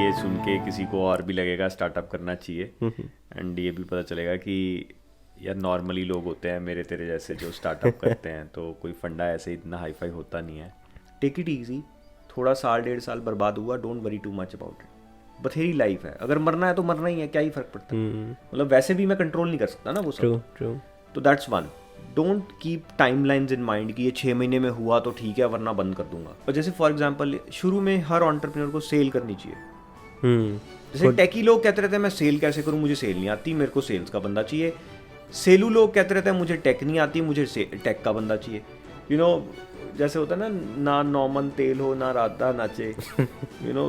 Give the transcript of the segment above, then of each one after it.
ये सुन के किसी को और भी लगेगा स्टार्टअप करना चाहिए, एंड ये भी पता चलेगा कि यार नॉर्मली लोग होते हैं मेरे तेरे जैसे जो स्टार्टअप करते हैं, तो कोई फंडा ऐसे इतना हाई फाई होता नहीं है। टेक इट ईजी, थोड़ा साल 1.5 साल बर्बाद हुआ, don't worry too much about it. बथेरी लाइफ है, अगर मरना है तो मरना ही है, क्या ही फर्क पड़ता है। मतलब वैसे भी मैं कंट्रोल नहीं कर सकता ना वो सब। तो that's one, don't keep timelines in mind कि ये 6 महीने में हुआ तो ठीक है वरना बंद कर दूंगा। और जैसे फॉर एग्जांपल शुरू में हर एंटरप्रेन्योर को सेल करनी चाहिए। जैसे टेकी लोग कहते रहते हैं मैं सेल कैसे करूं, मुझे सेल नहीं आती, मेरे को सेल्स का बंदा चाहिए। सेलू लोग कहते रहते हैं मुझे टेक नहीं आती, मुझे टेक का बंदा चाहिए। यू नो जैसे होता है ना नॉमन तेल हो ना राधा नाचे। यू नो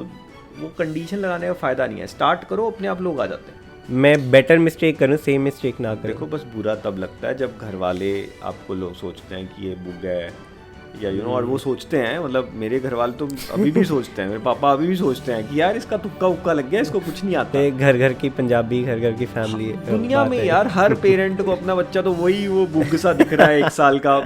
वो कंडीशन लगाने का फायदा नहीं है। स्टार्ट करो, अपने आप लोग आ जाते हैं। मैं बेटर मिस्टेक करूं, सेम मिस्टेक ना करूं। देखो बस बुरा तब लगता है जब घर वाले आपको लोग सोचते हैं कि ये बुग है या यू नो, और वो सोचते हैं, मतलब मेरे घर वाले तो अभी भी सोचते हैं, मेरे पापा अभी भी सोचते हैं कि यार इसका तुक्का उक्का लग गया, इसको कुछ नहीं आता। घर घर की पंजाबी, घर घर की फैमिली दुनिया में यार हर पेरेंट को अपना बच्चा तो वही वो बुग सा दिख रहा है 1 साल का।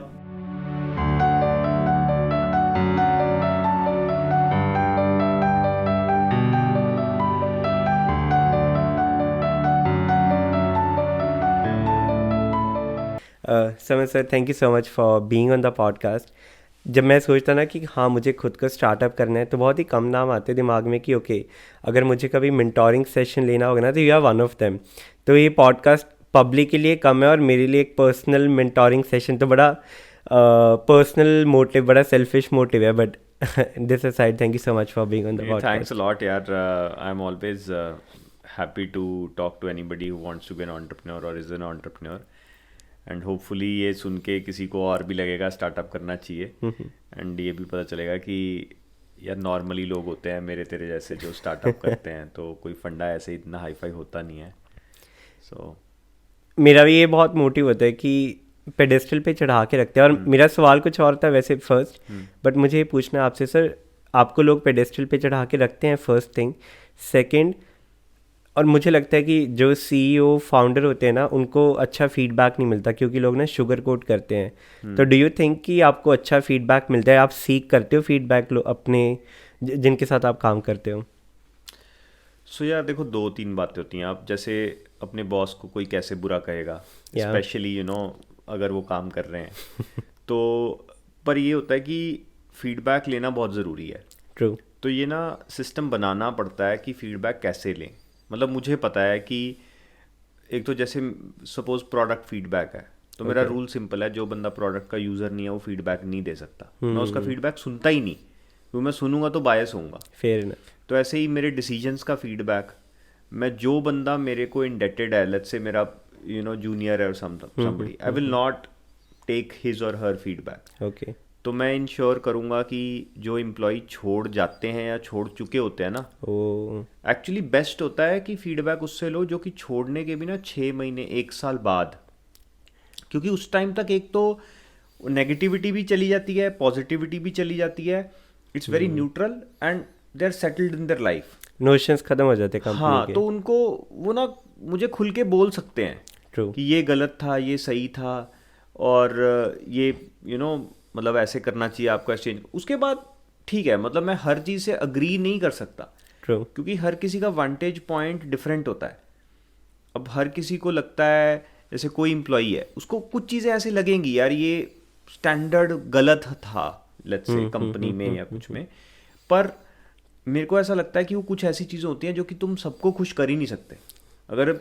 समझ sir, thank you so much for being on the podcast. जब मैं सोचता ना कि हाँ मुझे खुद का स्टार्टअप करना है, तो बहुत ही कम नाम आते दिमाग में कि ओके अगर मुझे कभी मेंटोरिंग सेशन लेना होगा ना तो you are one of them. तो ये पॉडकास्ट पब्लिक के लिए कम है और मेरे लिए एक पर्सनल मेंटोरिंग सेशन तो बड़ा पर्सनल मोटिव, बड़ा सेल्फिश मोटिव है। But this aside, thank you so much for being on the podcast. Thanks a lot यार, I am always happy to talk to anybody who wants to be an entrepreneur और is an entrepreneur. And hopefully ये सुन के किसी को और भी लगेगा स्टार्टअप करना चाहिए, एंड ये भी पता चलेगा कि यार नॉर्मली लोग होते हैं मेरे तेरे जैसे जो स्टार्टअप करते हैं, तो कोई फंडा ऐसे इतना हाई फाई होता नहीं है। सो मेरा भी ये बहुत मोटिव होता है कि पेडेस्टल पे चढ़ा के रखते हैं। और मेरा सवाल कुछ और था वैसे फर्स्ट, बट मुझे ये पूछना है आपसे सर, आपको लोग पेडेस्टल पे चढ़ा के रखते हैं, फर्स्ट थिंग। सेकंड, और मुझे लगता है कि जो सीईओ फाउंडर होते हैं ना उनको अच्छा फीडबैक नहीं मिलता क्योंकि लोग ना शुगर कोट करते हैं। तो डू यू थिंक कि आपको अच्छा फीडबैक मिलता है? आप सीख करते हो फीडबैक अपने जिनके साथ आप काम करते हो? सो यार देखो 2-3 बातें होती हैं। आप जैसे अपने बॉस को कोई कैसे बुरा कहेगा, स्पेशली यू नो अगर वो काम कर रहे हैं तो पर ये होता है कि फीडबैक लेना बहुत ज़रूरी है। ट्रू। तो ये ना सिस्टम बनाना पड़ता है कि फीडबैक कैसे लें। मतलब मुझे पता है कि एक तो जैसे सपोज प्रोडक्ट फीडबैक है तो मेरा रूल सिंपल है, जो बंदा प्रोडक्ट का यूज़र नहीं है वो फीडबैक नहीं दे सकता। मैं उसका फीडबैक सुनता ही नहीं, क्योंकि मैं सुनूंगा तो बायस होऊंगा। Fair enough. तो ऐसे ही मेरे डिसीजंस का फीडबैक, मैं जो बंदा मेरे को इंडेटेड है, लेट्स से मेरा यू नो जूनियर है और somebody, I will not take his or her feedback. Okay. तो मैं इंश्योर करूंगा कि जो एम्प्लॉय छोड़ जाते हैं या छोड़ चुके होते हैं ना, एक्चुअली बेस्ट होता है कि फीडबैक उससे लो जो कि छोड़ने के भी ना 6 महीने 1 साल बाद, क्योंकि उस टाइम तक एक तो नेगेटिविटी भी चली जाती है, पॉजिटिविटी भी चली जाती है, it's very neutral and they are settled in their life. Notions खत्म हो जाते हैं कंपनी हाँ के। तो उनको वो ना मुझे खुल के बोल सकते हैं True. कि ये गलत था, ये सही था, और ये यू नो मतलब ऐसे करना चाहिए आपको एक्सचेंज। उसके बाद ठीक है, मतलब मैं हर चीज़ से अग्री नहीं कर सकता। True. क्योंकि हर किसी का वांटेज पॉइंट डिफरेंट होता है। अब हर किसी को लगता है, जैसे कोई एम्प्लॉई है उसको कुछ चीज़ें ऐसे लगेंगी यार ये स्टैंडर्ड गलत था, लेट्स से कंपनी में या कुछ में, पर मेरे को ऐसा लगता है कि वो कुछ ऐसी चीज़ें होती हैं जो कि तुम सबको खुश कर ही नहीं सकते। अगर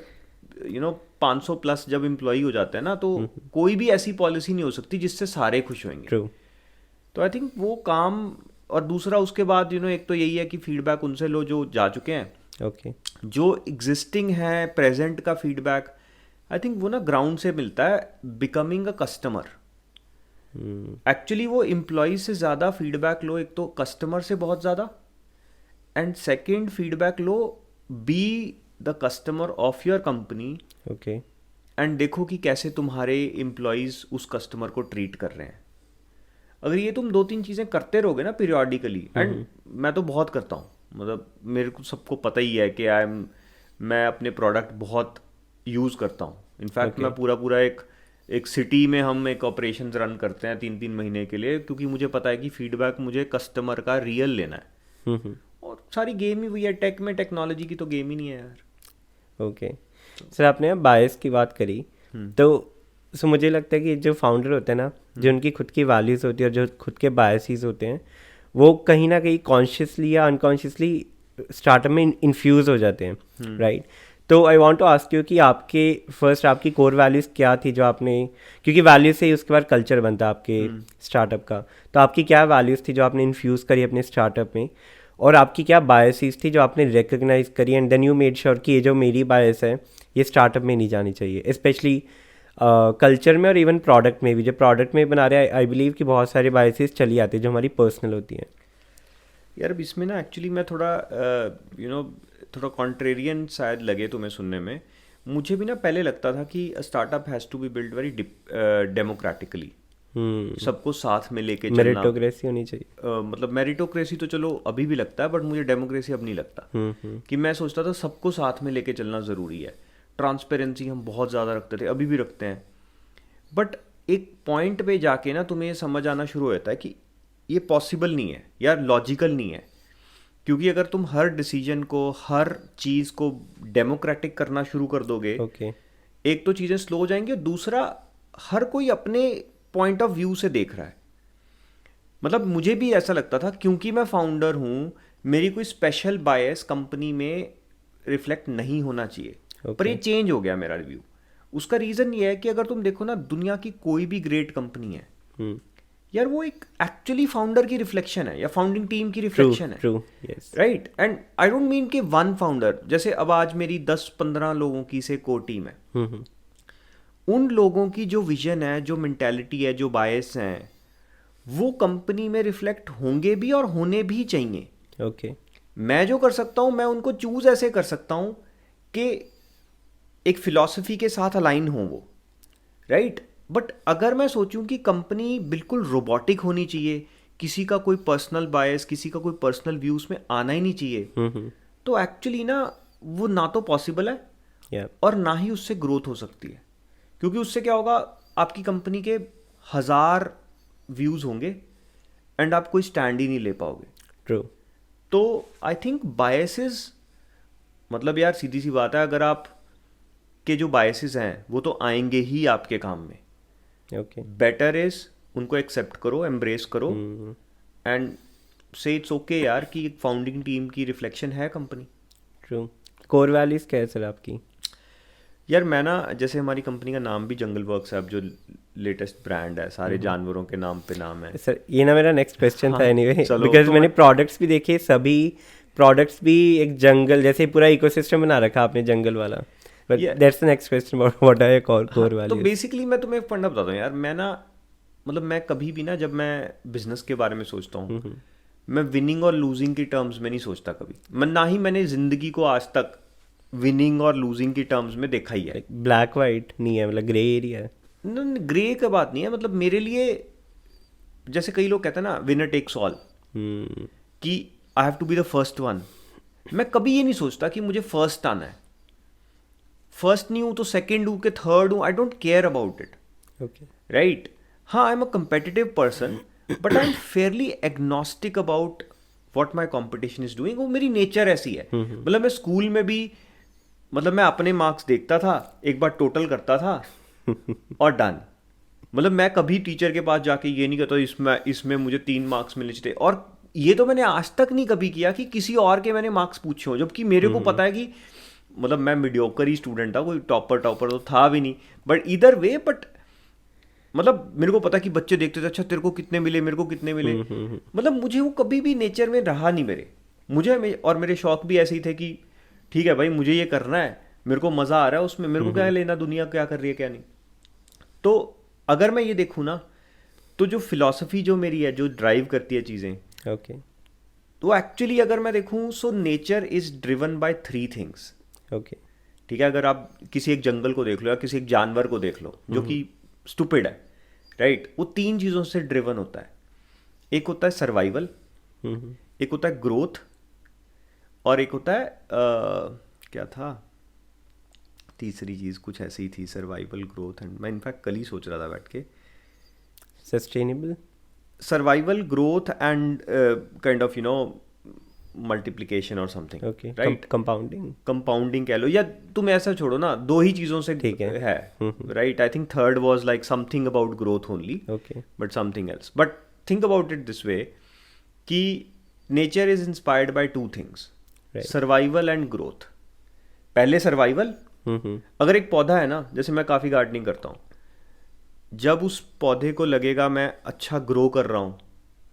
यू नो 500 प्लस जब एम्प्लॉई हो जाते हैं ना, तो कोई भी ऐसी पॉलिसी नहीं हो सकती जिससे सारे खुश होंगे। True. तो आई थिंक वो काम, और दूसरा उसके बाद यू नो एक तो यही है कि फीडबैक उनसे लो जो जा चुके हैं। Okay. जो एग्जिस्टिंग है प्रेजेंट का फीडबैक, आई थिंक वो ना ग्राउंड से मिलता है, बिकमिंग अ कस्टमर। एक्चुअली वो एम्प्लॉय से ज़्यादा फीडबैक लो, एक तो कस्टमर से बहुत ज़्यादा, and second feedback low be the customer of your company. Okay. And देखो कि कैसे तुम्हारे एम्प्लॉयज़ उस कस्टमर को ट्रीट कर रहे हैं। अगर ये तुम 2-3 चीज़ें करते रहोगे ना पीरियडिकली, एंड मैं तो बहुत करता हूँ, मतलब मेरे को सबको पता ही है कि मैं अपने प्रोडक्ट बहुत यूज़ करता हूँ। इनफैक्ट मैं पूरा एक सिटी में हम एक ऑपरेशंस रन करते हैं 3-3 महीने के लिए, क्योंकि मुझे पता है कि फीडबैक मुझे कस्टमर का रियल लेना है। और सारी गेम ही वही है, टेक में टेक्नोलॉजी की तो गेम ही नहीं है यार। ओके सर, आपने बायस की बात करी, तो सो मुझे लगता है कि जो फाउंडर होते हैं ना, जो उनकी खुद की वैल्यूज़ होती है और जो खुद के बायसेस होते हैं, वो कहीं ना कहीं कॉन्शियसली या अनकॉन्शियसली स्टार्टअप में इन्फ्यूज़ हो जाते हैं, राइट? तो I want to ask you कि आपके फर्स्ट आपकी कोर वैल्यूज़ क्या थी जो आपने, क्योंकि वैल्यूज से ही उसके बाद कल्चर बनता है आपके स्टार्टअप का, तो आपकी क्या वैल्यूज़ थी जो आपने इन्फ्यूज़ करी अपने स्टार्टअप में, और आपकी क्या बायसेस थी जो आपने रिकग्नाइज करी, and then you made sure कि ये जो मेरी बायस है ये स्टार्टअप में नहीं जानी चाहिए, स्पेशली कल्चर में और इवन प्रोडक्ट में भी। जो प्रोडक्ट में बना रहे हैं, आई बिलीव कि बहुत सारे बायसेस चली आती है जो हमारी पर्सनल होती हैं। यार अब इसमें ना एक्चुअली मैं थोड़ा थोड़ा कॉन्ट्रेरियन शायद लगे तुम्हें सुनने में। मुझे भी ना पहले लगता था कि startup has to be build very democratically, सबको साथ में लेके चलना, मेरिटोक्रेसी होनी चाहिए। मतलब मेरिटोक्रेसी तो चलो अभी भी लगता है, बट मुझे डेमोक्रेसी अब नहीं लगता। कि मैं सोचता था सबको साथ में लेके चलना ज़रूरी है। ट्रांसपेरेंसी हम बहुत ज़्यादा रखते थे, अभी भी रखते हैं, बट एक पॉइंट पे जाके ना तुम्हें ये समझ आना शुरू हो जाता है कि ये पॉसिबल नहीं है यार, लॉजिकल नहीं है। क्योंकि अगर तुम हर डिसीजन को, हर चीज़ को डेमोक्रेटिक करना शुरू कर दोगे, एक तो चीज़ें स्लो हो जाएंगी, और दूसरा हर कोई अपने पॉइंट ऑफ व्यू से देख रहा है। मतलब मुझे भी ऐसा लगता था, क्योंकि मैं फाउंडर हूँ, मेरी कोई स्पेशल बायस कंपनी में रिफ्लेक्ट नहीं होना चाहिए। पर ये चेंज हो गया मेरा रिव्यू। उसका रीज़न ये है कि अगर तुम देखो ना, दुनिया की कोई भी ग्रेट कंपनी है यार, वो एक एक्चुअली फाउंडर की रिफ्लेक्शन है या फाउंडिंग टीम की रिफ्लेक्शन है, right? And I don't mean कि वन फाउंडर, जैसे अब आज मेरी 10-15 लोगों की से कोर टीम है, उन लोगों की जो विजन है, जो मेंटालिटी है, जो बायस हैं, वो कंपनी में रिफ्लेक्ट होंगे भी और होने भी चाहिए। मैं जो कर सकता हूँ, मैं उनको चूज ऐसे कर सकता हूँ कि एक फिलॉसफी के साथ अलाइन हो वो, राइट? बट अगर मैं सोचूं कि कंपनी बिल्कुल रोबोटिक होनी चाहिए, किसी का कोई पर्सनल बायस, किसी का कोई पर्सनल व्यू उसमें आना ही नहीं चाहिए, तो एक्चुअली ना वो ना तो पॉसिबल है और ना ही उससे ग्रोथ हो सकती है। क्योंकि उससे क्या होगा, आपकी कंपनी के 1000 व्यूज़ होंगे एंड आप कोई स्टैंड ही नहीं ले पाओगे। ट्रू। तो आई थिंक बायसेस, मतलब यार सीधी सी बात है, अगर आप के जो बायसेस हैं वो तो आएंगे ही आपके काम में। बेटर इज उनको एक्सेप्ट करो, एम्ब्रेस करो एंड से इट्स ओके यार कि एक फाउंडिंग टीम की रिफ्लेक्शन है कंपनी। ट्रू। कोर वैल्यूज क्या है सर आपकी? यार मैं ना, जैसे हमारी कंपनी का नाम भी जंगल वर्क्स है, अब जो लेटेस्ट ब्रांड है, सारे जानवरों के नाम पे नाम है। सर ये ना मेरा नेक्स्ट क्वेश्चन था एनीवे, बिकॉज मैंने प्रोडक्ट्स भी देखे, सभी प्रोडक्ट्स भी एक जंगल जैसे पूरा इकोसिस्टम बना रखा आपने जंगल वाला। But that's the next question about what are your core values? तो बेसिकली मैं तुम्हें फंडा बताता हूँ यार। मैं ना, मतलब मैं कभी भी ना, जब मैं बिजनेस के बारे में सोचता हूँ, मैं विनिंग और लूजिंग की टर्म्स में नहीं सोचता कभी। मैं ना ही मैंने जिंदगी को आज तक विनिंग और लूजिंग की टर्म्स में देखा ही है। ब्लैक वाइट नहीं है, मतलब ग्रे एरिया है। ग्रे का बात नहीं है, मतलब मेरे लिए जैसे कई लोग कहते हैं ना, विनर टेक्स ऑल, कि I have to be the first one. मैं कभी ये नहीं सोचता कि मुझे फर्स्ट आना है। फर्स्ट नहीं हूँ तो सेकंड हूँ कि थर्ड हूँ, I don't care about it, right? हाँ, I am a competitive person, but I am fairly agnostic about what my competition is doing. वो मेरी नेचर ऐसी है। मतलब मैं स्कूल में भी, मतलब मैं अपने मार्क्स देखता था, एक बार टोटल करता था और डन। मतलब मैं कभी टीचर के पास जाके ये नहीं कहता इसमें मुझे 3 मार्क्स मिलने चाहिए। और ये तो मैंने आज तक नहीं कभी किया कि किसी और के मैंने मार्क्स पूछे हो, जबकि मेरे को पता है कि मतलब मैं मीडियोकर ही स्टूडेंट था, कोई टॉपर तो था भी नहीं, बट इधर वे, बट मतलब मेरे को पता कि बच्चे देखते थे, अच्छा तेरे को कितने मिले, मेरे को कितने मिले। मतलब मुझे वो कभी भी नेचर में रहा नहीं मुझे और मेरे शौक भी ऐसे ही थे कि ठीक है भाई, मुझे ये करना है, मेरे को मज़ा आ रहा है उसमें, मेरे को क्या लेना दुनिया क्या कर रही है क्या नहीं। तो अगर मैं ये देखूँ ना, तो जो फिलॉसफी जो मेरी है, जो ड्राइव करती है चीज़ें, तो एक्चुअली अगर मैं देखूँ, so nature is driven by 3 things. ठीक है, अगर आप किसी एक जंगल को देख लो या किसी एक जानवर को देख लो जो कि स्टूपिड है, राइट? वो 3 चीज़ों से ड्रिवन होता है। एक होता है सर्वाइवल, एक होता है ग्रोथ, और एक होता है क्या था तीसरी चीज़, कुछ ऐसी ही थी, सर्वाइवल, ग्रोथ एंड, मैं इनफैक्ट कल ही सोच रहा था बैठ के, sustainable, survival, growth and kind of multiplication और समथिंग, ओके, राइट, कंपाउंडिंग कह लो, या तुम ऐसा छोड़ो ना, 2 ही चीज़ों से ठीक है, right. I think third was like something about growth only, okay, but something else. But think about it this way कि nature is inspired by 2 things, survival and growth. पहले सर्वाइवल, अगर एक पौधा है ना, जैसे मैं काफ़ी गार्डनिंग करता हूँ, जब उस पौधे को लगेगा मैं अच्छा ग्रो कर रहा हूँ,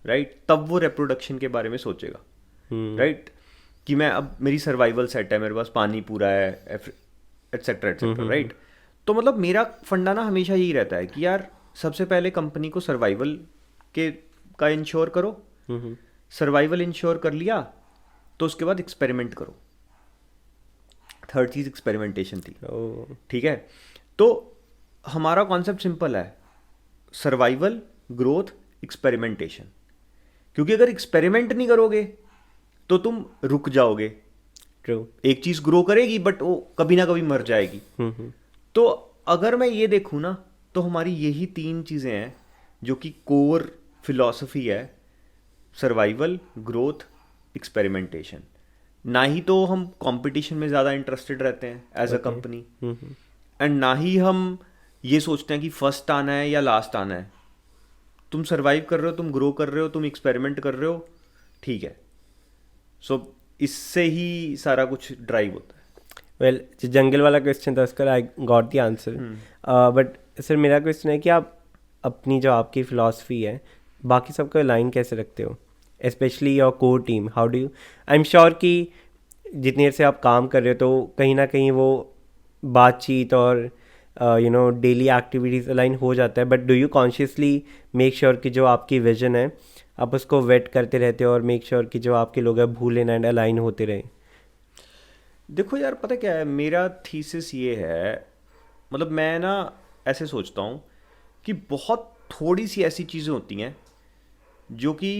राइट, तब वो रिप्रोडक्शन के बारे में सोचेगा, राइट, कि मैं अब मेरी सर्वाइवल सेट है, मेरे पास पानी पूरा है, एटसेट्रा एटसेट्रा, राइट. तो मतलब मेरा फंडा ना हमेशा यही रहता है कि यार सबसे पहले कंपनी को सर्वाइवल का इंश्योर करो, सर्वाइवल इंश्योर कर लिया तो उसके बाद एक्सपेरिमेंट करो. थर्ड चीज़ एक्सपेरिमेंटेशन थी, ठीक है. तो हमारा कॉन्सेप्ट सिंपल है, सर्वाइवल, ग्रोथ, एक्सपेरिमेंटेशन. क्योंकि अगर एक्सपेरिमेंट नहीं करोगे तो तुम रुक जाओगे. ट्रू. एक चीज़ ग्रो करेगी बट वो कभी ना कभी मर जाएगी. तो अगर मैं ये देखूँ ना, तो हमारी यही 3 चीज़ें हैं जो कि कोर फिलॉसफी है, सर्वाइवल, ग्रोथ, एक्सपेरिमेंटेशन. ना ही तो हम कंपटीशन में ज़्यादा इंटरेस्टेड रहते हैं एज अ कंपनी, एंड ना ही हम ये सोचते हैं कि फर्स्ट आना है या लास्ट आना है. तुम सर्वाइव कर रहे हो, तुम ग्रो कर रहे हो, तुम एक्सपेरिमेंट कर रहे हो, ठीक है. सो इससे ही सारा कुछ ड्राइव होता है. वेल, जो जंगल वाला क्वेश्चन था उसका I got the answer. But sir मेरा क्वेश्चन है कि आप अपनी जो आपकी फिलॉसफी है बाकी सबको अलाइन कैसे रखते हो, specially your core team. How do you, I am sure कि जितनी देर से आप काम कर रहे हो तो कहीं ना कहीं वो बातचीत और डेली एक्टिविटीज़ अलाइन हो जाता है, but do you consciously make sure कि जो आपकी विजन है आप उसको वेट करते रहते हो और मेक श्योर कि जो आपके लोग हैं भूलें एंड अलाइन होते रहें? देखो यार, पता क्या है, मेरा थीसिस ये है, मतलब मैं ना ऐसे सोचता हूँ कि बहुत थोड़ी सी ऐसी चीज़ें होती हैं जो कि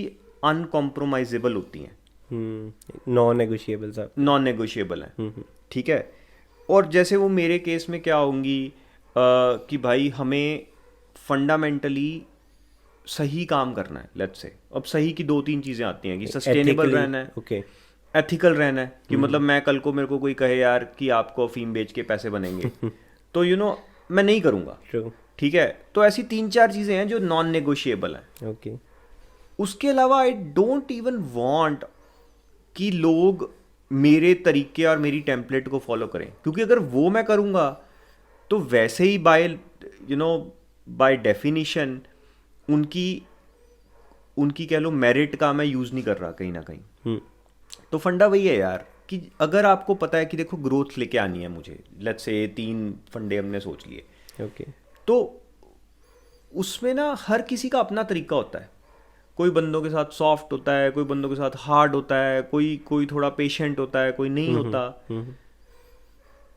अनकॉम्प्रोमाइजेबल होती हैं, नॉन नेगोशिएबल साहब, नॉन नेगोशिएबल हैं, ठीक है. और जैसे वो मेरे केस में क्या होंगी कि भाई हमें फंडामेंटली सही काम करना है, लेट्स से. अब सही की 2-3 चीज़ें आती हैं कि सस्टेनेबल रहना है, ओके, एथिकल रहना है, कि मतलब मैं कल को मेरे को कोई कहे यार कि आपको अफीम बेच के पैसे बनेंगे तो मैं नहीं करूँगा, ठीक है. तो ऐसी 3-4 चीज़ें हैं जो नॉन नेगोशिएबल हैं. ओके. उसके अलावा आई डोंट इवन वांट कि लोग मेरे तरीके और मेरी टेम्पलेट को फॉलो करें, क्योंकि अगर वो मैं करूँगा तो वैसे ही बाय डेफिनेशन उनकी कह लो मेरिट का मैं यूज़ नहीं कर रहा कहीं ना कहीं. तो फंडा वही है यार कि अगर आपको पता है कि देखो ग्रोथ लेके आनी है मुझे, लेट्स से 3 फंडे हमने सोच लिए, ओके, तो उसमें ना हर किसी का अपना तरीका होता है. कोई बंदों के साथ सॉफ्ट होता है, कोई बंदों के साथ हार्ड होता है, कोई थोड़ा पेशेंट होता है, कोई नहीं होता.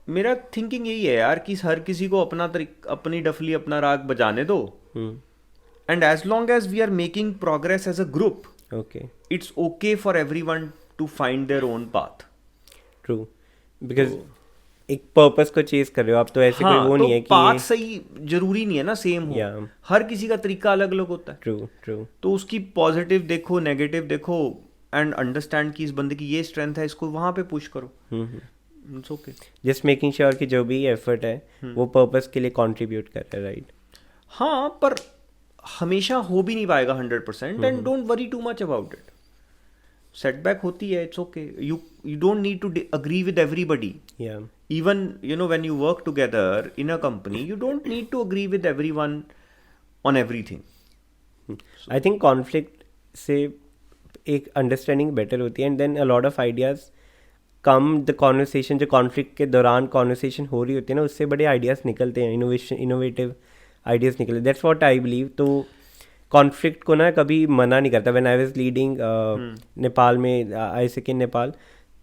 मेरा थिंकिंग यही है यार कि हर किसी को अपनी डफली अपना राग बजाने दो, and as long as we are making progress as a group, okay, it's okay for everyone to find their own path. True, because एक पर्पस को चेज कर रहे हो आप, तो ऐसे कोई वो नहीं है कि पाथ सही जरूरी नहीं है ना सेम हो, हर किसी का तरीका अलग अलग होता है. ट्रू. तो उसकी पॉजिटिव देखो, नेगेटिव देखो, एंड अंडरस्टैंड कि इस बंदे की ये स्ट्रेंथ है, इसको वहां पे पुश करो. It's okay, just making sure कि जो भी एफर्ट है वो पर्पस के लिए कंट्रीब्यूट कर रहा है, राइट. हाँ, पर हमेशा हो भी नहीं पाएगा 100%, and don't worry too much about it. Setback होती है, it's okay. You don't need to agree with everybody. Even when you work together in a company, you don't need to agree with everyone on everything. I think conflict से एक understanding better होती है, and then a lot of ideas come the conversation. जो conflict के दौरान conversation हो रही होती है ना, उससे बड़े आइडियाज़ निकलते हैं, इनोवेटिव आइडियाज़ निकलते. That's what I believe. तो कॉन्फ्लिक्ट को ना कभी मना नहीं करता. When I was leading Nepal में, आई सिक इन नेपाल,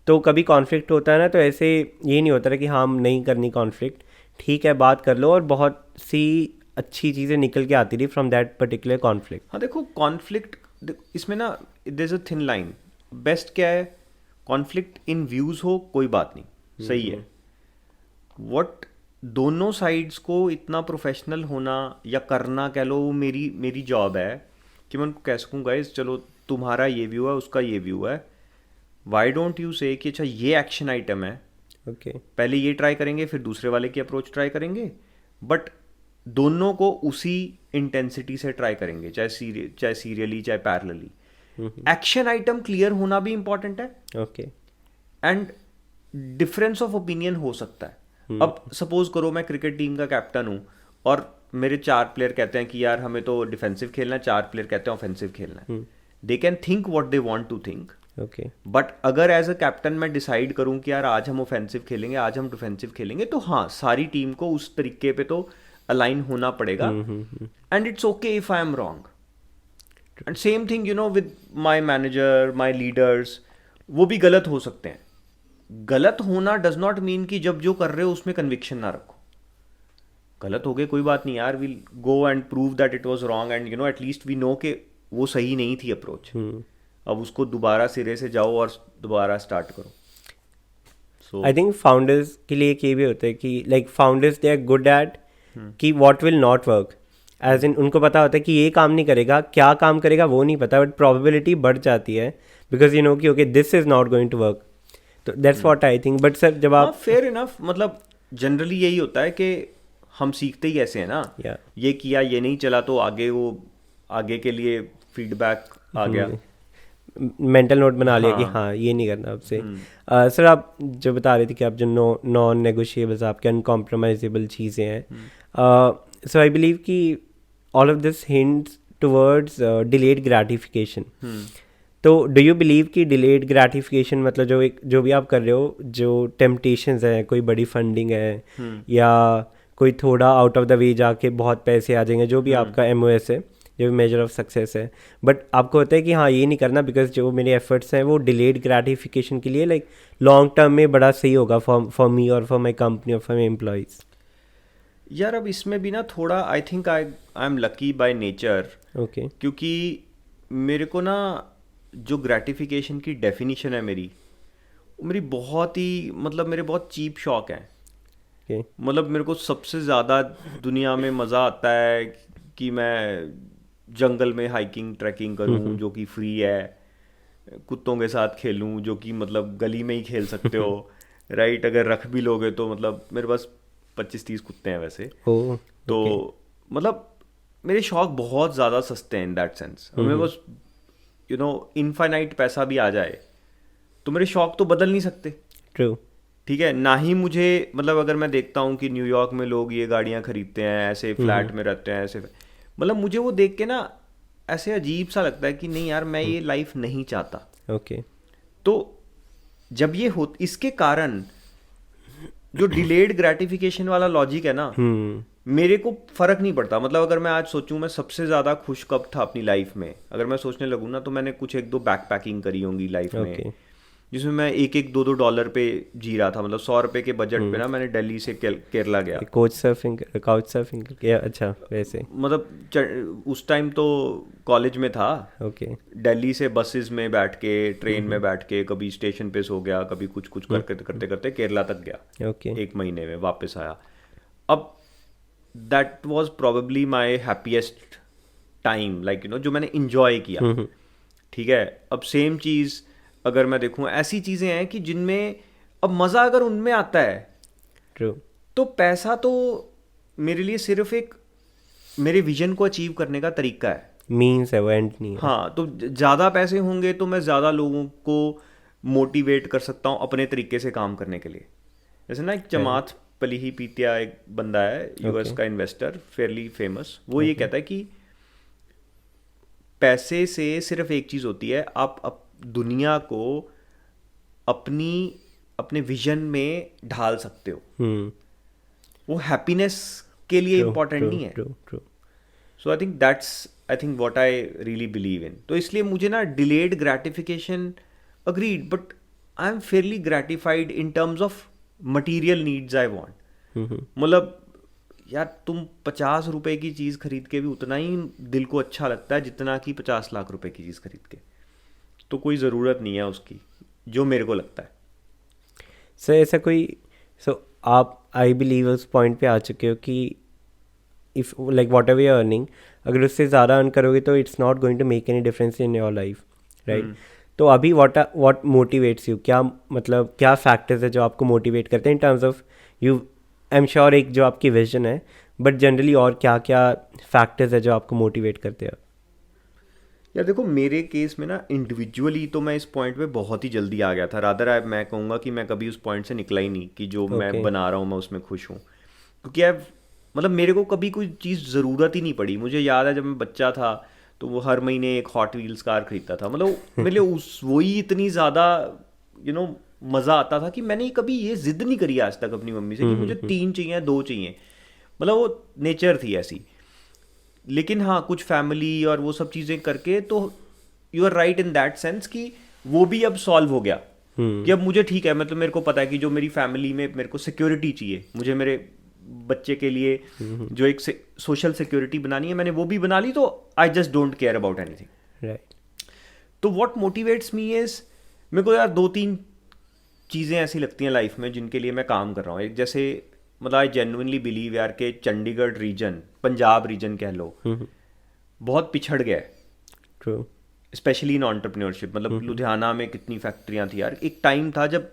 तो कभी कॉन्फ्लिक्ट होता है ना, तो ऐसे ये नहीं होता है कि हम नहीं करनी कॉन्फ्लिक्ट, ठीक है बात कर लो, और बहुत सी अच्छी चीज़ें निकल के आती रही फ्रॉम दैट पर्टिकुलर कॉन्फ्लिक्ट. हाँ देखो, कॉन्फ्लिक्ट इसमें ना there is a thin line. Best क्या है, कॉन्फ्लिक्ट इन व्यूज़ हो कोई बात नहीं, सही है. व्हाट दोनों साइड्स को इतना प्रोफेशनल होना या करना कह लो, वो मेरी जॉब है कि मैं उनको कह सकूँ गाइस चलो तुम्हारा ये व्यू है, उसका ये व्यू है, वाई डोंट यू से कि अच्छा ये एक्शन आइटम है, ओके पहले ये ट्राई करेंगे फिर दूसरे वाले की अप्रोच ट्राई करेंगे, बट दोनों को उसी इंटेंसिटी से ट्राई करेंगे, चाहे सीरियली चाहे पैरेलली। एक्शन आइटम क्लियर होना भी इंपॉर्टेंट है, okay and difference of opinion हो सकता है। अब सपोज करो मैं क्रिकेट टीम का कैप्टन हूँ और मेरे 4 प्लेयर कहते हैं कि यार हमें तो डिफेंसिव खेलना है, 4 प्लेयर कहते हैं ऑफेंसिव खेलना है। They can think what they want to think, okay but अगर एज अ कैप्टन मैं डिसाइड करूं कि यार आज हम ऑफेंसिव खेलेंगे, आज हम डिफेंसिव खेलेंगे, तो हाँ सारी टीम को उस तरीके पे तो अलाइन होना पड़ेगा, and it's okay if I am wrong. And same thing you know with my manager, my leaders, वो भी गलत हो सकते हैं। गलत होना डज नॉट मीन कि जब जो कर रहे हो उसमें कन्विक्शन ना रखो। गलत हो गए कोई बात नहीं यार, will go and prove that it was wrong, and you know at least we know कि वो सही नहीं थी अप्रोच। अब उसको दोबारा सिरे से जाओ और दोबारा स्टार्ट करो। सो आई थिंक फाउंडर्स के लिए एक ये भी होता है कि like founders they are good at कि what will not work, as in उनको पता होता है कि ये काम नहीं करेगा, क्या काम करेगा वो नहीं पता, बट प्रोबेबिलिटी बढ़ जाती है बिकॉज यू नो कि okay this is not going to work. तो that's what I think. But sir जब आप फेयर इनफ, मतलब जनरली यही होता है कि हम सीखते ही ऐसे हैं ना, ये किया ये नहीं चला तो आगे वो आगे के लिए फीडबैक आ गया, मेंटल नोट बना लिया कि हाँ ये नहीं करना आपसे। सर आप जो बता रहे थे कि आप जो नॉन नेगोशिएबल्स आपके अनकॉम्प्रोमाइजेबल चीज़ें हैं, सो आई बिलीव कि all of this hints towards delayed gratification. तो डू यू बिलीव कि डिलेड ग्रैटिफिकेशन मतलब जो भी आप कर रहे हो, जो टेम्पटेशंस हैं, कोई बड़ी फंडिंग है या कोई थोड़ा आउट ऑफ द वे जाके बहुत पैसे आ जाएंगे, जो भी आपका MOS है, जो भी मेजर ऑफ सक्सेस है, बट आपको होता है कि हाँ ये नहीं करना बिकॉज जो मेरे एफर्ट्स हैं वो डिलेड ग्रैटिफिकेशन के लिए लाइक लॉन्ग टर्म में बड़ा सही होगा फॉर मी और फॉर माई कंपनी और फॉर माई एम्प्लॉयज़। यार अब इसमें भी ना थोड़ा I think I am lucky by nature, okay क्योंकि मेरे को ना जो ग्रैटिफिकेशन की डेफिनेशन है मेरी, वो मेरी बहुत ही मतलब मेरे बहुत चीप शौक हैं। ओके मतलब मेरे को सबसे ज़्यादा दुनिया में मज़ा आता है कि मैं जंगल में हाइकिंग ट्रैकिंग करूं जो कि फ्री है, कुत्तों के साथ खेलूं जो कि मतलब गली में ही खेल सकते हो, राइट, अगर रख भी लोगे तो मतलब मेरे पास 25-30 कुत्ते हैं वैसे। तो मतलब मेरे शौक बहुत ज़्यादा सस्ते हैं इन दैट सेंस। मेरे पास यू नो इनफाइनाइट पैसा भी आ जाए तो मेरे शौक तो बदल नहीं सकते। ट्रू, ठीक है ना ही मुझे मतलब अगर मैं देखता हूँ कि न्यूयॉर्क में लोग ये गाड़ियाँ खरीदते हैं, ऐसे फ्लैट में रहते हैं, ऐसे मतलब मुझे वो देख के ना ऐसे अजीब सा लगता है कि नहीं यार मैं ये लाइफ नहीं चाहता। ओके तो जब ये हो इसके कारण जो डिलेड ग्रेटिफिकेशन वाला लॉजिक है ना, मेरे को फर्क नहीं पड़ता। मतलब अगर मैं आज सोचूं मैं सबसे ज़्यादा खुश कब था अपनी लाइफ में, अगर मैं सोचने लगूँ ना तो मैंने कुछ 1-2 बैक पैकिंग करी होंगी लाइफ में, जिसमें मैं 1-2 डॉलर पे जी रहा था। मतलब 100 रुपये के बजट पे ना मैंने दिल्ली से केरला गया। काउच सर्फिंग क्या? अच्छा वैसे मतलब उस टाइम तो कॉलेज में था। ओके दिल्ली से बसेस में बैठ के, ट्रेन में बैठ के, कभी स्टेशन पे सो गया, कभी कुछ करते करते केरला तक गया। ओके 1 महीने में वापस आया। अब that was probably my happiest time, like you no, जो मैंने इंजॉय किया। ठीक है, अब सेम चीज़ अगर मैं देखूं, ऐसी चीज़ें हैं कि जिनमें अब मज़ा अगर उनमें आता है, ट्रू, तो पैसा तो मेरे लिए सिर्फ एक मेरे विजन को अचीव करने का तरीका है, मीन्स है, वो एंड नहीं है। हाँ, तो ज़्यादा पैसे होंगे तो मैं ज़्यादा लोगों को मोटिवेट कर सकता हूँ अपने तरीके से काम करने के लिए। जैसे ना एक जमात पलीही पीतिया एक बंदा है, US का इन्वेस्टर, फेयरली फेमस, वो ये कहता है कि पैसे से सिर्फ एक चीज़ होती है, आप दुनिया को अपने विजन में ढाल सकते हो। वो हैप्पीनेस के लिए इम्पोर्टेंट नहीं है। So I think what I really believe in. तो इसलिए मुझे ना delayed gratification agreed, but I am fairly gratified in terms of material needs I want. मतलब यार तुम 50 रुपए की चीज़ खरीद के भी उतना ही दिल को अच्छा लगता है जितना कि 50 लाख रुपए की चीज़ खरीद के। तो कोई ज़रूरत नहीं है उसकी, जो मेरे को लगता है। सर ऐसा कोई आप आई बिलीव उस पॉइंट पे आ चुके हो कि if like whatever your earning, अगर उससे ज़्यादा अर्न करोगे तो it's not going to make any difference in your life, right? तो अभी व्हाट मोटिवेट्स यू, क्या मतलब क्या फैक्टर्स है जो आपको मोटिवेट करते हैं इन terms of you, I am sure एक जो आपकी विजन है, बट जनरली और क्या क्या फैक्टर्स है जो आपको मोटिवेट करते हैं? यार देखो, मेरे केस में ना इंडिविजुअली तो मैं इस पॉइंट पे बहुत ही जल्दी आ गया था। रादर मैं कहूँगा कि मैं कभी उस पॉइंट से निकला ही नहीं कि जो मैं बना रहा हूँ मैं उसमें खुश हूँ, क्योंकि यार मतलब मेरे को कभी कोई चीज़ ज़रूरत ही नहीं पड़ी। मुझे याद है जब मैं बच्चा था तो वो हर महीने एक हॉट व्हील्स कार खरीदता था, मतलब मेरे लिए उस वही इतनी ज़्यादा मज़ा आता था कि मैंने कभी ये जिद नहीं करी आज तक अपनी मम्मी से कि मुझे 3 चाहिए 2 चाहिए, मतलब वो नेचर थी ऐसी। लेकिन हाँ, कुछ फैमिली और वो सब चीज़ें करके तो you are right in that sense कि वो भी अब सॉल्व हो गया कि अब मुझे ठीक है, मतलब मेरे को पता है कि जो मेरी फैमिली में मेरे को सिक्योरिटी चाहिए, मुझे मेरे बच्चे के लिए जो एक सोशल सिक्योरिटी बनानी है मैंने वो भी बना ली, तो I just don't care about anything. Right. तो व्हाट मोटिवेट्स मी इज, मेरे को यार 2-3 चीज़ें ऐसी लगती हैं लाइफ में जिनके लिए मैं काम कर रहा हूँ। एक जैसे मतलब आई जेन्युइनली बिलीव यार कि चंडीगढ़ रीजन, पंजाब रीजन कह लो, बहुत पिछड़ गया है, ट्रू, स्पेशली इन एंटरप्रेन्योरशिप। मतलब लुधियाना में कितनी फैक्ट्रियाँ थी यार, एक टाइम था जब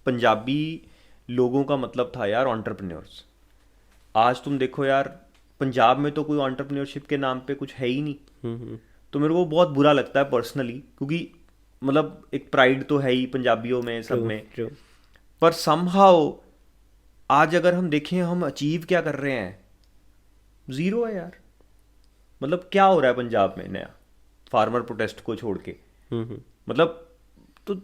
पंजाबी लोगों का मतलब था यार एंटरप्रेन्योर्स। आज तुम देखो यार, पंजाब में तो कोई एंटरप्रेन्योरशिप के नाम पे कुछ है ही नहीं। तो मेरे को बहुत बुरा लगता है पर्सनली, क्योंकि मतलब एक प्राइड तो है ही पंजाबियों में सब में, पर समहाउ आज अगर हम देखें हम अचीव क्या कर रहे हैं, ज़ीरो है यार। मतलब क्या हो रहा है पंजाब में नया, फार्मर प्रोटेस्ट को छोड़ के, मतलब तो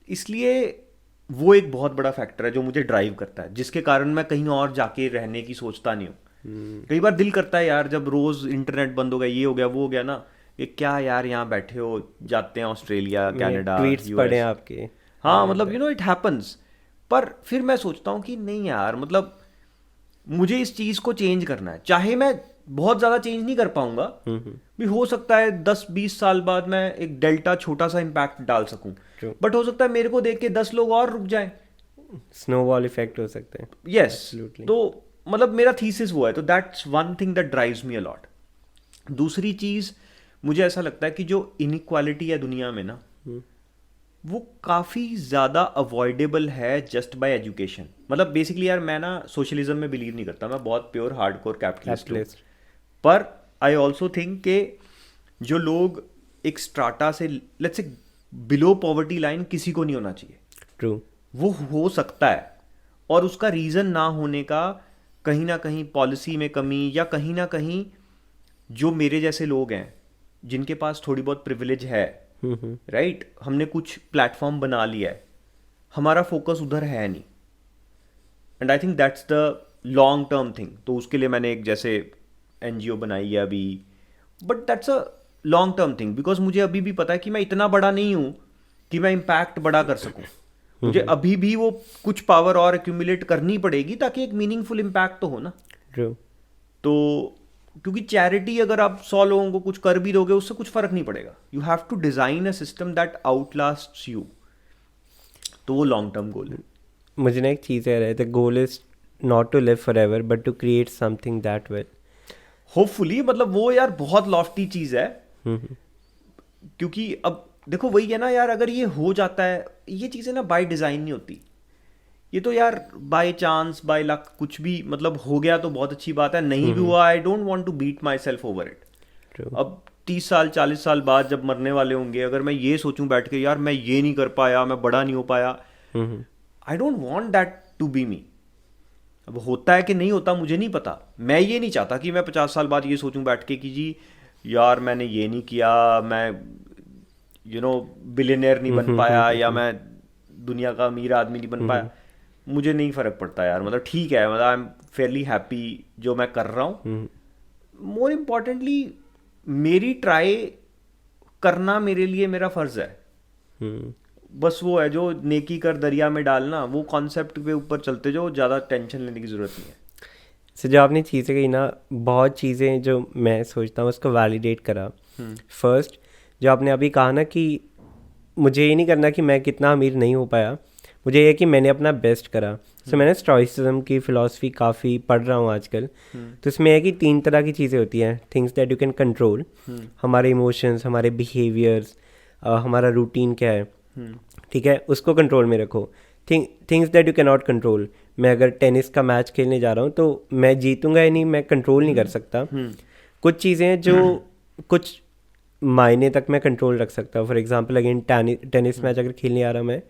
इसलिए वो एक बहुत बड़ा फैक्टर है जो मुझे ड्राइव करता है, जिसके कारण मैं कहीं और जाके रहने की सोचता नहीं हूँ। कई बार दिल करता है यार, जब रोज़ इंटरनेट बंद हो गया, ये हो गया वो हो गया ना, ये क्या यार यहाँ बैठे हो, जाते हैं ऑस्ट्रेलिया कनाडा ट्वीट्स पढ़े आपके, हाँ मतलब इट हैपन्स। पर फिर मैं सोचता हूँ कि नहीं यार, मतलब मुझे इस चीज़ को चेंज करना है। चाहे मैं बहुत ज़्यादा चेंज नहीं कर पाऊंगा, भी हो सकता है 10-20 साल बाद मैं एक डेल्टा छोटा सा इम्पैक्ट डाल सकूं, बट हो सकता है मेरे को देख के 10 लोग और रुक जाएं, स्नोबॉल इफेक्ट हो सकता है। यस, तो मतलब मेरा थीसिस वो है, तो that's one thing that drives me a lot. दूसरी चीज़ मुझे ऐसा लगता है कि जो इनइक्वालिटी है दुनिया में ना, वो काफ़ी ज़्यादा अवॉइडेबल है जस्ट बाय एजुकेशन। मतलब बेसिकली यार मैं ना सोशलिज्म में बिलीव नहीं करता, मैं बहुत प्योर हार्डकोर कैपिटलिस्ट हूँ, पर आई ऑल्सो थिंक के जो लोग एक स्ट्राटा से let's say below poverty line, किसी को नहीं होना चाहिए। ट्रू, वो हो सकता है, और उसका रीज़न ना होने का कहीं ना कहीं पॉलिसी में कमी, या कहीं ना कहीं जो मेरे जैसे लोग हैं जिनके पास थोड़ी बहुत प्रिविलेज है, राइट, हमने कुछ प्लेटफॉर्म बना लिया है, हमारा फोकस उधर है नहीं, and I think that's the long term thing. तो उसके लिए मैंने एक जैसे एनजीओ बनाई है अभी, but that's a long term thing, because मुझे अभी भी पता है कि मैं इतना बड़ा नहीं हूँ कि मैं इम्पैक्ट बड़ा कर सकूँ। मुझे अभी भी वो कुछ पावर और एक्यूमुलेट करनी पड़ेगी ताकि एक मीनिंगफुल इम्पैक्ट तो हो ना। तो क्योंकि चैरिटी अगर आप 100 लोगों को कुछ कर भी दोगे उससे कुछ फर्क नहीं पड़ेगा। You have to design a system that outlasts you. तो वो लॉन्ग टर्म गोल है। मुझे ना एक चीज़ है, the goal is not to live forever but to create something that will, hopefully, मतलब वो यार बहुत लॉफ्टी चीज़ है, क्योंकि अब देखो वही है ना यार, अगर ये हो जाता है, ये चीज़ें ना बाय डिज़ाइन नहीं होती, ये तो यार बाय चांस बाय लक कुछ भी, मतलब हो गया तो बहुत अच्छी बात है, नहीं भी हुआ I don't want to beat myself over it. अब 30 साल 40 साल बाद जब मरने वाले होंगे, अगर मैं ये सोचूं बैठ के यार मैं ये नहीं कर पाया, मैं बड़ा नहीं हो पाया, I don't want that to be me. अब होता है कि नहीं होता मुझे नहीं पता, मैं ये नहीं चाहता कि मैं 50 साल बाद ये सोचूं बैठ के कि जी यार मैंने ये नहीं किया, मैं बिलियनियर नहीं बन पाया, या मैं दुनिया का अमीर आदमी नहीं बन पाया। मुझे नहीं फ़र्क पड़ता यार, मतलब ठीक है, मतलब आई एम फेयरली हैप्पी जो मैं कर रहा हूँ। मोर इम्पॉर्टेंटली मेरी ट्राई करना मेरे लिए मेरा फ़र्ज़ है। बस वो है जो नेकी कर दरिया में डालना, वो कॉन्सेप्ट पे ऊपर चलते जो ज़्यादा टेंशन लेने की ज़रूरत नहीं है। सो जो आपने चीज़ें कही ना, बहुत चीज़ें जो मैं सोचता हूँ उसको वैलिडेट करा। फर्स्ट जो आपने अभी कहा ना कि मुझे ये नहीं करना कि मैं कितना अमीर नहीं हो पाया, मुझे ये कि मैंने अपना बेस्ट करा। सो मैंने स्टोइसिज्म की फ़िलासफ़ी काफ़ी पढ़ रहा हूँ आजकल। तो इसमें है कि 3 तरह की चीज़ें होती हैं, things that you can control, हमारे इमोशंस, हमारे बिहेवियर्स, हमारा रूटीन क्या है, ठीक है, उसको कंट्रोल में रखो. Things that you can not control. मैं अगर टेनिस का मैच खेलने जा रहा हूँ तो मैं जीतूंगा या नहीं मैं कंट्रोल नहीं कर सकता. कुछ चीज़ें हैं जो कुछ मायने तक मैं कंट्रोल रख सकता हूँ. For example again tennis match अगर खेलने आ रहा मैं,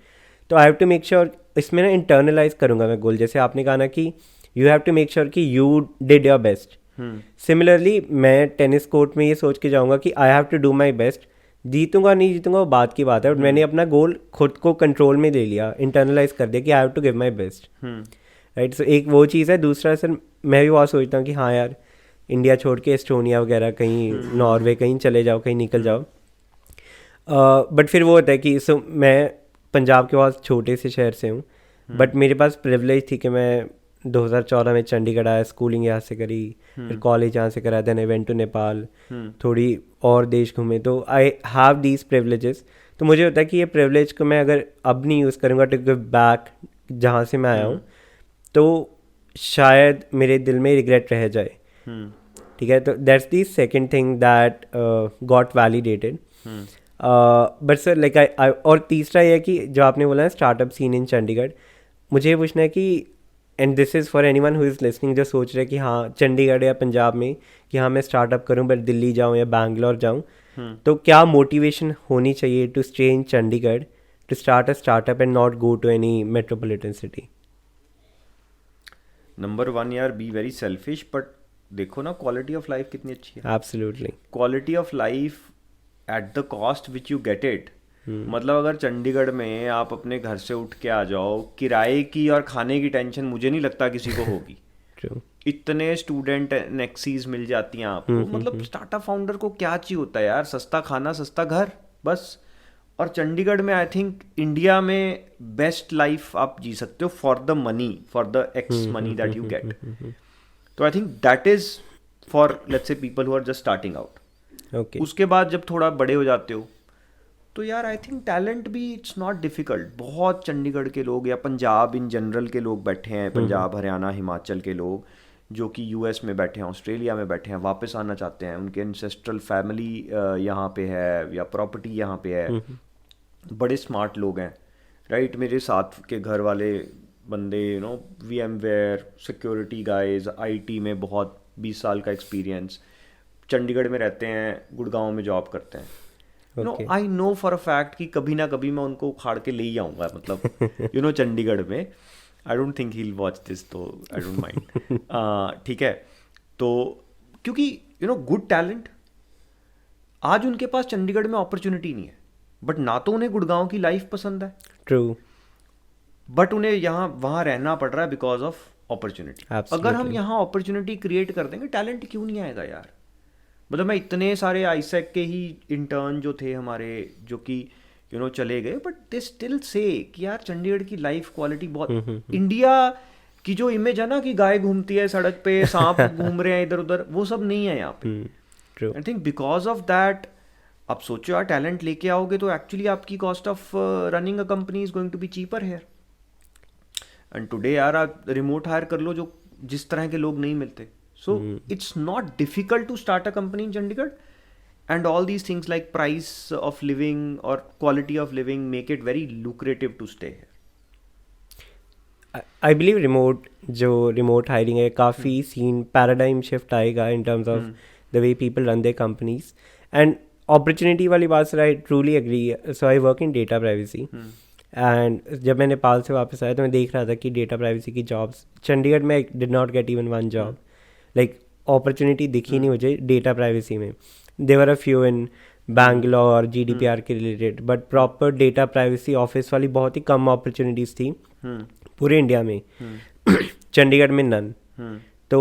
तो I have to make sure इसमें ना इंटरनलाइज करूँगा मैं गोल. जैसे आपने कहा ना कि you have to make sure कि you did your best. Similarly मैं टेनिस कोर्ट में ये सोच के जाऊँगा कि I have to do my best. जीतूंगा नहीं जीतूंगा वो बात की बात है, बट मैंने अपना गोल खुद को कंट्रोल में ले लिया, इंटरनलाइज कर दिया कि I have to give my best. Right. So एक वो चीज़ है. दूसरा सर मैं भी बहुत सोचता हूँ कि हाँ यार इंडिया छोड़ के एस्टोनिया वगैरह कहीं नॉर्वे कहीं चले जाओ, कहीं निकल जाओ. बट फिर वो होता है कि मैं पंजाब के बहुत छोटे से शहर से हूँ, बट मेरे पास प्रिविलेज थी कि मैं 2014 में चंडीगढ़ आया, स्कूलिंग यहाँ से करी, फिर कॉलेज यहाँ से करा, then I went to Nepal, थोड़ी और देश घूमे. तो आई हैव दीज प्रिविलेजेस. तो मुझे होता है कि ये प्रिविलेज को मैं अगर अब नहीं यूज़ करूँगा टू गिव बैक जहाँ से मैं आया हूँ, तो शायद मेरे दिल में रिग्रेट रह जाए. ठीक है. तो that's the second thing that got validated. But sir like I और तीसरा ये है कि जो आपने बोला है स्टार्टअप सीन इन चंडीगढ़, मुझे ये पूछना है कि and this is for anyone who is listening जो सोच रहे हैं कि हाँ चंडीगढ़ या पंजाब में कि हाँ मैं स्टार्टअप करूँ बट दिल्ली जाऊँ या बैंगलोर जाऊँ, तो क्या मोटिवेशन होनी चाहिए to stay in Chandigarh to start a startup and not go to any metropolitan city? Number 1 यार, बी वेरी सेल्फिश, बट देखो ना क्वालिटी ऑफ लाइफ कितनी अच्छी है. Absolutely. Quality of life at the cost which you get it. मतलब अगर चंडीगढ़ में आप अपने घर से उठ के आ जाओ, किराए की और खाने की टेंशन मुझे नहीं लगता किसी को होगी. इतने स्टूडेंट नेक्सीज मिल जाती हैं आपको. मतलब स्टार्टअप फाउंडर को क्या चाहिए होता है यार? सस्ता खाना, सस्ता घर, बस. और चंडीगढ़ में आई थिंक इंडिया में बेस्ट लाइफ आप जी सकते हो for the money, for the X money that you get. तो I think that is for let's say people who are just starting out. Okay. उसके बाद जब थोड़ा बड़े हो जाते हो तो यार आई थिंक टैलेंट भी इट्स नॉट डिफ़िकल्ट. बहुत चंडीगढ़ के लोग या पंजाब इन जनरल के लोग बैठे हैं, पंजाब हरियाणा हिमाचल के लोग जो कि यूएस में बैठे हैं, ऑस्ट्रेलिया में बैठे हैं, वापस आना चाहते हैं, उनके एंसेस्ट्रल फैमिली यहाँ पे है या प्रॉपर्टी यहाँ पे है. बड़े स्मार्ट लोग हैं. राइट. मेरे साथ के घर वाले बंदे you know VMware security guys, IT में बहुत 20 साल का एक्सपीरियंस, चंडीगढ़ में रहते हैं, गुड़गांव में जॉब करते हैं. No I know for a fact कि कभी ना कभी मैं उनको उखाड़ के ले ही आऊँगा. मतलब यू नो चंडीगढ़ में. I don't think he will watch this, तो आई डोंट माइंड. ठीक है. तो क्योंकि यू नो गुड टैलेंट आज उनके पास चंडीगढ़ में अपॉर्चुनिटी नहीं है, बट ना तो उन्हें गुड़गांव की लाइफ पसंद है, ट्रू, बट उन्हें यहाँ वहाँ रहना पड़ रहा है बिकॉज ऑफ अपॉर्चुनिटी. अगर हम यहाँ अपॉर्चुनिटी क्रिएट कर देंगे, टैलेंट क्यों नहीं आएगा यार? मतलब मैं इतने सारे आईसेक के ही इंटर्न जो थे हमारे, जो कि यू नो चले गए, बट दे स्टिल से कि यार चंडीगढ़ की लाइफ क्वालिटी बहुत. इंडिया की जो इमेज है ना कि गाय घूमती है सड़क पे, सांप घूम रहे हैं इधर उधर, वो सब नहीं है यहाँ पे. I think because of that आप सोचो यार टैलेंट लेके आओगे तो एक्चुअली आपकी cost of running a company is going to be cheaper here. And today यार आप रिमोट हायर कर लो, जो जिस तरह के लोग नहीं मिलते. So it's not difficult to start a company in Chandigarh, and all these things like price of living or quality of living make it very lucrative to stay here. I believe remote hiring है, काफ़ी scene paradigm shift आएगा in terms of the way people run their companies and opportunity वाली बात से I truly agree. So I work in data privacy. And जब मैं नेपाल से वापस आया तो मैं देख रहा था कि डेटा प्राइवेसी की जॉब्स चंडीगढ़ में did not get even one job. Like opportunity दिखी नहीं मुझे डेटा प्राइवेसी में. देवर अ फ्यू इन बैंगलोर GDPR के related, but proper data privacy office वाली बहुत ही कम अपॉर्चुनिटीज़ थी पूरे इंडिया में. चंडीगढ़ में नन. तो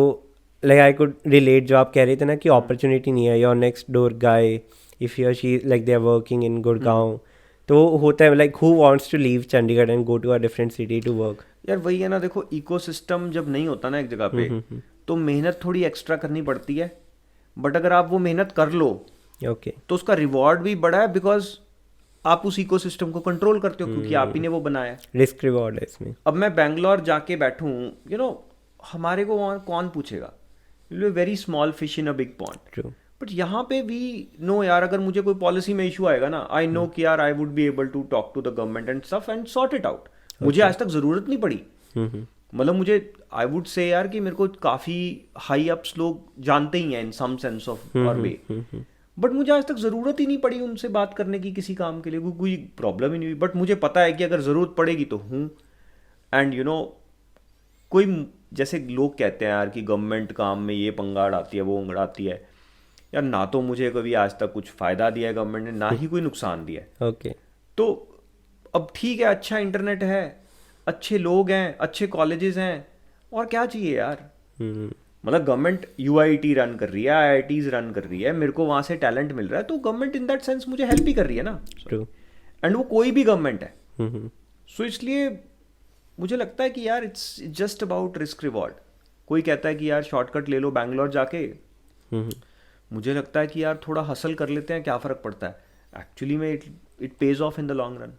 लाइक आई कुड रिलेट जो आप कह रहे थे ना कि अपॉर्चुनिटी नहीं है, your next door guy if you see like they are working in Gurgaon, तो होता है like who wants to leave Chandigarh and go to a different city to work. यार वही है ना, देखो इकोसिस्टम जब नहीं होता ना एक जगह पे तो मेहनत थोड़ी एक्स्ट्रा करनी पड़ती है, बट अगर आप वो मेहनत कर लो तो उसका रिवॉर्ड भी बड़ा है बिकॉज आप उस इकोसिस्टम को कंट्रोल करते हो क्योंकि आप ही ने वो बनाया. रिस्क रिवॉर्ड है इसमें. अब मैं बैंगलोर जाके बैठूं, यू नो हमारे को वहाँ कौन पूछेगा? Will be very small fish in a big pond. But यहाँ पे भी नो यार, अगर मुझे कोई पॉलिसी में इशू आएगा ना, आई नो कि यार I would be able to talk to the government and stuff and sort it out. मुझे आज तक ज़रूरत नहीं पड़ी. मतलब मुझे आई वुड से यार कि मेरे को काफ़ी हाई अप्स लोग जानते ही हैं इन सम सेंस ऑफ और वे, बट मुझे आज तक ज़रूरत ही नहीं पड़ी उनसे बात करने की किसी काम के लिए. कोई प्रॉब्लम ही नहीं हुई. बट मुझे पता है कि अगर ज़रूरत पड़ेगी तो हूँ. एंड यू नो, कोई जैसे लोग कहते हैं यार कि गवर्नमेंट काम में ये पंगा अड़ाती है, वो अड़ाती है. यार ना तो मुझे कभी आज तक कुछ फ़ायदा दिया है गवर्नमेंट ने, ना ही कोई नुकसान दिया है. ओके. तो अब ठीक है, अच्छा इंटरनेट है, अच्छे लोग हैं, अच्छे कॉलेजेस हैं, और क्या चाहिए यार. मतलब गवर्नमेंट यूआईटी रन कर रही है, आईआईटीज रन कर रही है, मेरे को वहाँ से टैलेंट मिल रहा है, तो गवर्नमेंट इन दैट सेंस मुझे हेल्प ही कर रही है ना. ट्रू. एंड वो कोई भी गवर्नमेंट है. सो इसलिए मुझे लगता है कि यार it's just about risk reward. कोई कहता है कि यार शॉर्टकट ले लो बैंगलोर जाके. मुझे लगता है कि यार थोड़ा हसल कर लेते हैं, क्या फ़र्क पड़ता है. एक्चुअली में it pays off in the long run.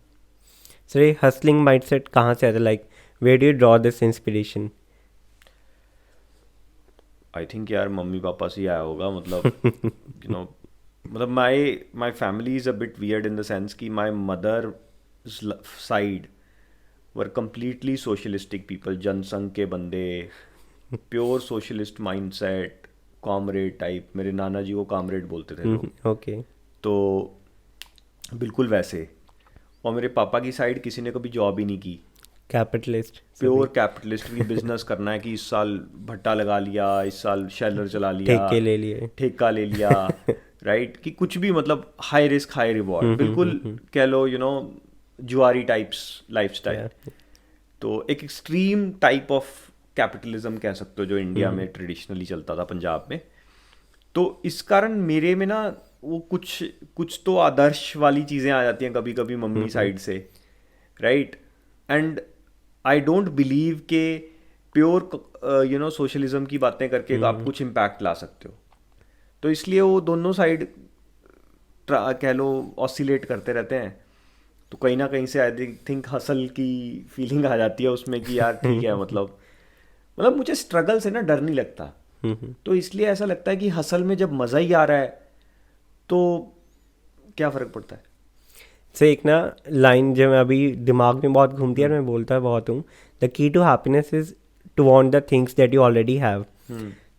Sir ये हसलिंग माइंडसेट कहाँ से आता है? Like where do you draw this inspiration? I think यार मम्मी पापा से ही आया होगा. मतलब यू नो, मतलब my family is a bit weird in the sense कि my mother side were completely socialistic people, Jansangh के बंदे, pure socialist mindset, comrade type. मेरे नाना जी को कॉमरेड बोलते थे लोग. ओके. तो बिल्कुल वैसे. और मेरे पापा की साइड किसी ने कभी जॉब ही नहीं की. कैपिटलिस्ट, प्योर कैपिटलिस्ट की बिजनेस करना है कि इस साल भट्टा लगा लिया, इस साल शेलर चला लिया, ठेका ले लिया राइट. कि कुछ भी मतलब हाई रिस्क हाई रिवॉर्ड, बिल्कुल कह लो यू नो जुआरी टाइप्स लाइफस्टाइल. तो एक एक्सट्रीम टाइप ऑफ कैपिटलिज्म कह सकते हो जो इंडिया में ट्रेडिशनली चलता था, पंजाब में. तो इस कारण मेरे में ना वो कुछ तो आदर्श वाली चीज़ें आ जाती हैं कभी कभी मम्मी साइड से, right. And I don't believe के प्योर यू नो सोशलिज्म की बातें करके आप कुछ इम्पैक्ट ला सकते हो. तो इसलिए वो दोनों साइड कह लो ऑसिलेट करते रहते हैं. तो कहीं ना कहीं से आई थिंक हसल की फीलिंग आ जाती है उसमें कि यार ठीक है. मतलब मुझे स्ट्रगल से ना डर नहीं लगता. तो इसलिए ऐसा लगता है कि हसल में जब मज़ा ही आ रहा है तो क्या फ़र्क पड़ता है. से एक ना लाइन जो मैं अभी दिमाग में बहुत घूमती है और मैं बोलता बहुत हूँ, the key to happiness is to want the things that you already have.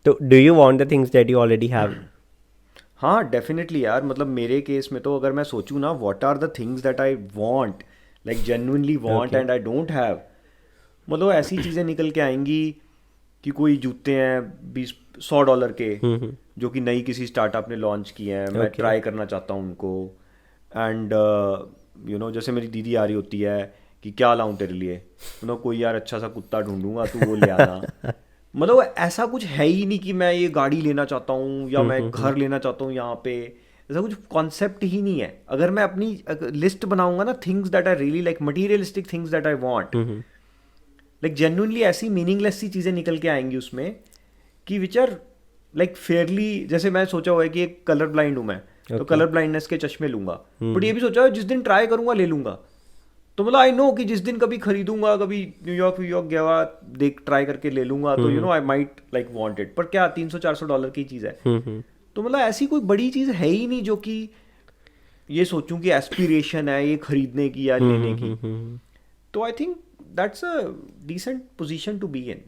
So do you want the things that you already have? हाँ डेफिनेटली यार. मतलब मेरे केस में तो अगर मैं सोचूँ ना, what are the things that I want, like genuinely want and I don't have, मतलब ऐसी चीज़ें निकल के आएंगी कि कोई जूते हैं $100 के जो कि नई किसी स्टार्टअप ने लॉन्च किए हैं. मैं ट्राई करना चाहता हूँ उनको. एंड यू नो जैसे मेरी दीदी आ रही होती है कि क्या लाऊं तेरे लिए, मतलब कोई यार अच्छा सा कुत्ता ढूंढूंगा तू वो ले आना. मतलब ऐसा कुछ है ही नहीं कि मैं ये गाड़ी लेना चाहता हूँ या मैं घर लेना चाहता हूँ यहाँ पे. ऐसा कुछ कॉन्सेप्ट ही नहीं है. अगर मैं अपनी लिस्ट बनाऊंगा ना, things that I really like, materialistic things that I want, like genuinely ऐसी मीनिंगलेस सी चीज़ें निकल के आएंगी उसमें कि विच आर लाइक फेयरली. जैसे मैं सोचा हुआ है कि एक कलर ब्लाइंड हूँ मैं, तो कलर ब्लाइंडनेस के चश्मे लूंगा. बट ये भी सोचा है जिस दिन ट्राई करूंगा ले लूंगा. तो मतलब आई नो कि जिस दिन कभी खरीदूंगा, कभी न्यूयॉर्क गया देख ट्राई करके ले लूंगा, तो you know I might like want it. पर क्या $300-400 की चीज़ है. तो मतलब ऐसी कोई बड़ी चीज़ है ही नहीं जो कि ये सोचूं कि एस्पिरेशन है ये खरीदने की या लेने की. तो I think that's a decent position to be in.